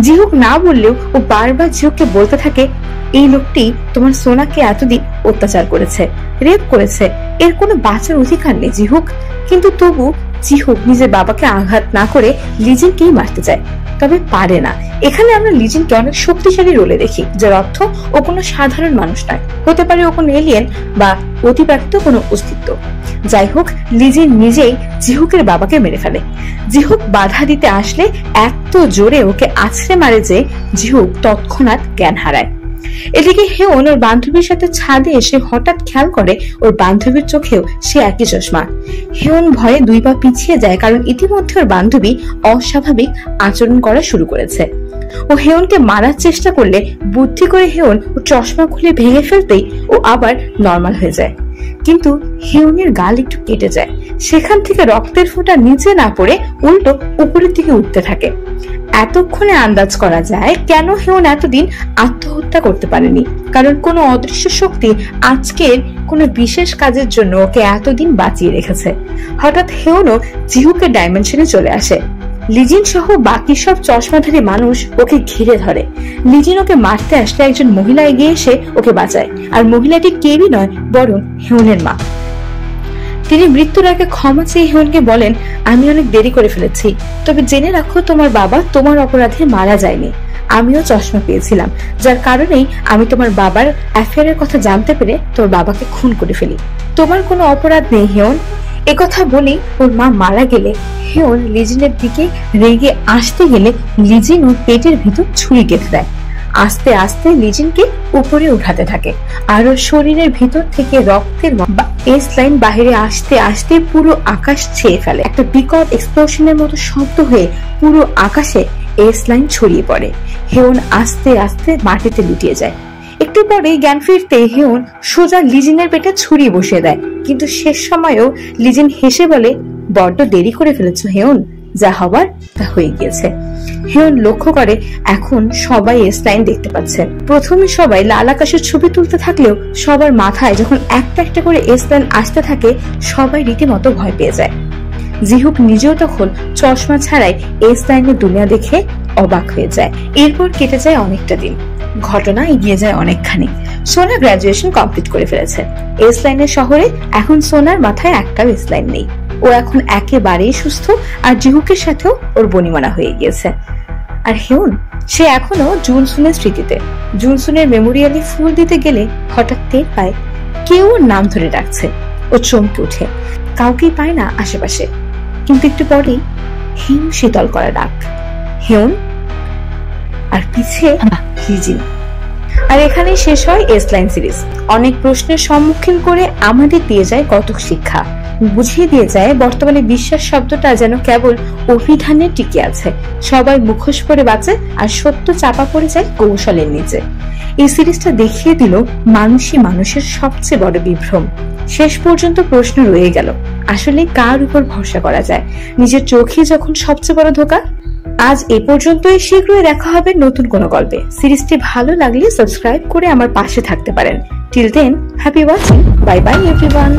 জিহুক না বললেও ও বারবার জিহুককে বলতে থাকে এই লোকটি তোমার সোনাকে এতদিন অত্যাচার করেছে, রেপ করেছে, এর কোনো বাঁচার অধিকার নেই জিহুক। কিন্তু তবু জিহুক নিজের বাবাকে আঘাত না করে লিজিনকেই মারতে চায়, তবে পারে না। এখানে আমরা লিজিনকে অনেক শক্তিশালী রোলে দেখি, যার অর্থ ও কোনো সাধারণ মানুষ নয়, হতে পারে ও কোনো এলিয়েন বা অতিপ্রাকৃত কোনো অস্তিত্ব। যাই হোক, লিজিন নিজেই জিহুকের বাবাকে মেরে ফেলে। জিহুক বাধা দিতে আসলে এত জোরে ওকে আছড়ে মারে যে জিহুক তৎক্ষণাৎ জ্ঞান হারায়। এদিকে হেয়ন ওর বান্ধবীর সাথে ছাদে এসে হঠাৎ খেয়াল করে ওর বান্ধবীর চোখেও সে একই চশমা। হেয়ন ভয়ে দুই পা পিছিয়ে যায়, কারণ ইতিমধ্যে ওর বান্ধবী অস্বাভাবিক আচরণ করা শুরু করেছে। ও হেয়নকে মারার চেষ্টা করলে বুদ্ধি করে হেয়ন ও চশমা খুলে ভেঙে ফেলতেই ও আবার নর্মাল হয়ে যায়। কিন্তু হেয়নের গাল একটু কেটে যায়, সেখান থেকে রক্তের ফোঁটা নিচে না পড়ে উল্টো উপরের দিকে উঠতে থাকে। এতক্ষণে আন্দাজ করা যায় কেন হেয়ন এতদিন আত্মহত্যা করতে পারেনি, কারণ কোনো অদৃশ্য শক্তি আজকের কোনো বিশেষ কাজের জন্য ওকে এতদিন বাঁচিয়ে রেখেছে। হঠাৎ হেয়নও জিহুকের ডাইমেনশনে চলে আসে। লিজিন সহ বাকি সব চশমাধারী মানুষ ওকে ঘিরে ধরে। লিজিন ওকে মারতে আসলে একজন মহিলা এগিয়ে এসে ওকে বাঁচায়, আর মহিলাটি কেউই নয় বরং হেয়নের মা। তিনি মৃত্যুর আগে ক্ষমা চেয়ে হেয়নকে বলেন আমি অনেক দেরি করে ফেলেছি, তবে জেনে রাখো তোমার বাবা তোমার অপরাধে মারা যায়নি, আমিও চশমা পেয়েছিলাম, যার কারণেই আমি তোমার বাবার অ্যাফেয়ারের কথা জানতে পেরে তোর বাবাকে খুন করে ফেলি। তোমার কোনো অপরাধ নেই হেয়ন। একথা বলেই ওর মা মারা গেলে হেয়ন লিজিনের দিকে রেগে আসতে গেলে লিজিন ওর পেটের ভিতর ছুরি গেঁথে দেয়। আস্তে আস্তে লিজিনকে উপরে উঠাতে থাকে, আর ওর শরীরের ভিতর থেকে রক্তের এস লাইন বাহিরে আসতে আসতে পুরো আকাশ ছেয়ে ফেলে। একটা বিকট এক্সপ্লোশনের মতো শব্দ হয়ে পুরো আকাশে এস লাইন ছড়িয়ে পড়ে। হেয়ন আস্তে আস্তে মাটিতে লুটিয়ে যায়। একটু পরে জ্ঞান ফিরতে হেয়ন সোজা লিজিনের পেটে ছুরি বসিয়ে দেয়, কিন্তু শেষ সময়েও লিজিন হেসে বলে বড্ড দেরি করে ফেলেছো হেয়ন, যা হবার তা হয়ে গিয়েছে। হেয়ন লক্ষ্য করে এখন সবাই এস লাইন দেখতে পাচ্ছে। প্রথমে সবাই লাল আকাশের ছবি তুলতে থাকলেও সবার মাথায় যখন একটা একটা করে এস লাইন আসতে থাকে সবাই রীতিমতো ভয় পেয়ে যায়। জিহুক নিজেও তখন চশমা ছাড়াই এস লাইনের দুনিয়া দেখে অবাক হয়ে যায়। এরপর কেটে যায় অনেকটা দিন, ঘটনা এগিয়ে যায় অনেকখানি। সোনা গ্রাজুয়েশন কমপ্লিট করে ফেলেছে। এস লাইনের শহরে এখন সোনার মাথায় একটাও এস লাইন নেই। ও এখন একেবারেই সুস্থ, আর জিহুকের সাথেও ওর বনিমানা হয়ে গিয়েছে। আর হেউন, সে এখনো জুনসুনের স্মৃতিতে। জুনসুনের মেমোরিয়ালে ফুল দিতে গেলে হঠাৎ টের পায় কেউ ওর নাম ধরে ডাকছে। ও চমকে উঠে, কাউকেই পায় না আশেপাশে। কিন্তু একটু পরেই হিম শীতল করা ডাক, হেউন, আর পিছে হিজিন। আর এখানেই শেষ হয় এস লাইন সিরিজ। অনেক প্রশ্নের সম্মুখীন করে আমাদের দিয়ে যায় কতক শিক্ষা, বুঝিয়ে দিয়ে যায় বর্তমানে বিশ্বাস শব্দটা যেন কেবল অভিধানে টিকে আছে। সবাই মুখোশ পরে বাঁচে, আর সত্য চাপা পড়ে যায় কৌশলের নিচে। এই সিরিজটা দেখিয়ে দিল মানুষই মানুষের সবচেয়ে বড় বিভ্রম। শেষ পর্যন্ত প্রশ্ন রয়ে গেল, আসলে কার উপর ভরসা করা যায়? নিজের চোখে যখন সবচেয়ে বড় ধোঁকা। আজ এ পর্যন্তই। শীঘ্রই দেখা হবে নতুন কোনো গল্পে। সিরিজটি ভালো লাগলে সাবস্ক্রাইব করে আমার পাশে থাকতে পারেন। Till then, happy watching. Bye bye everyone.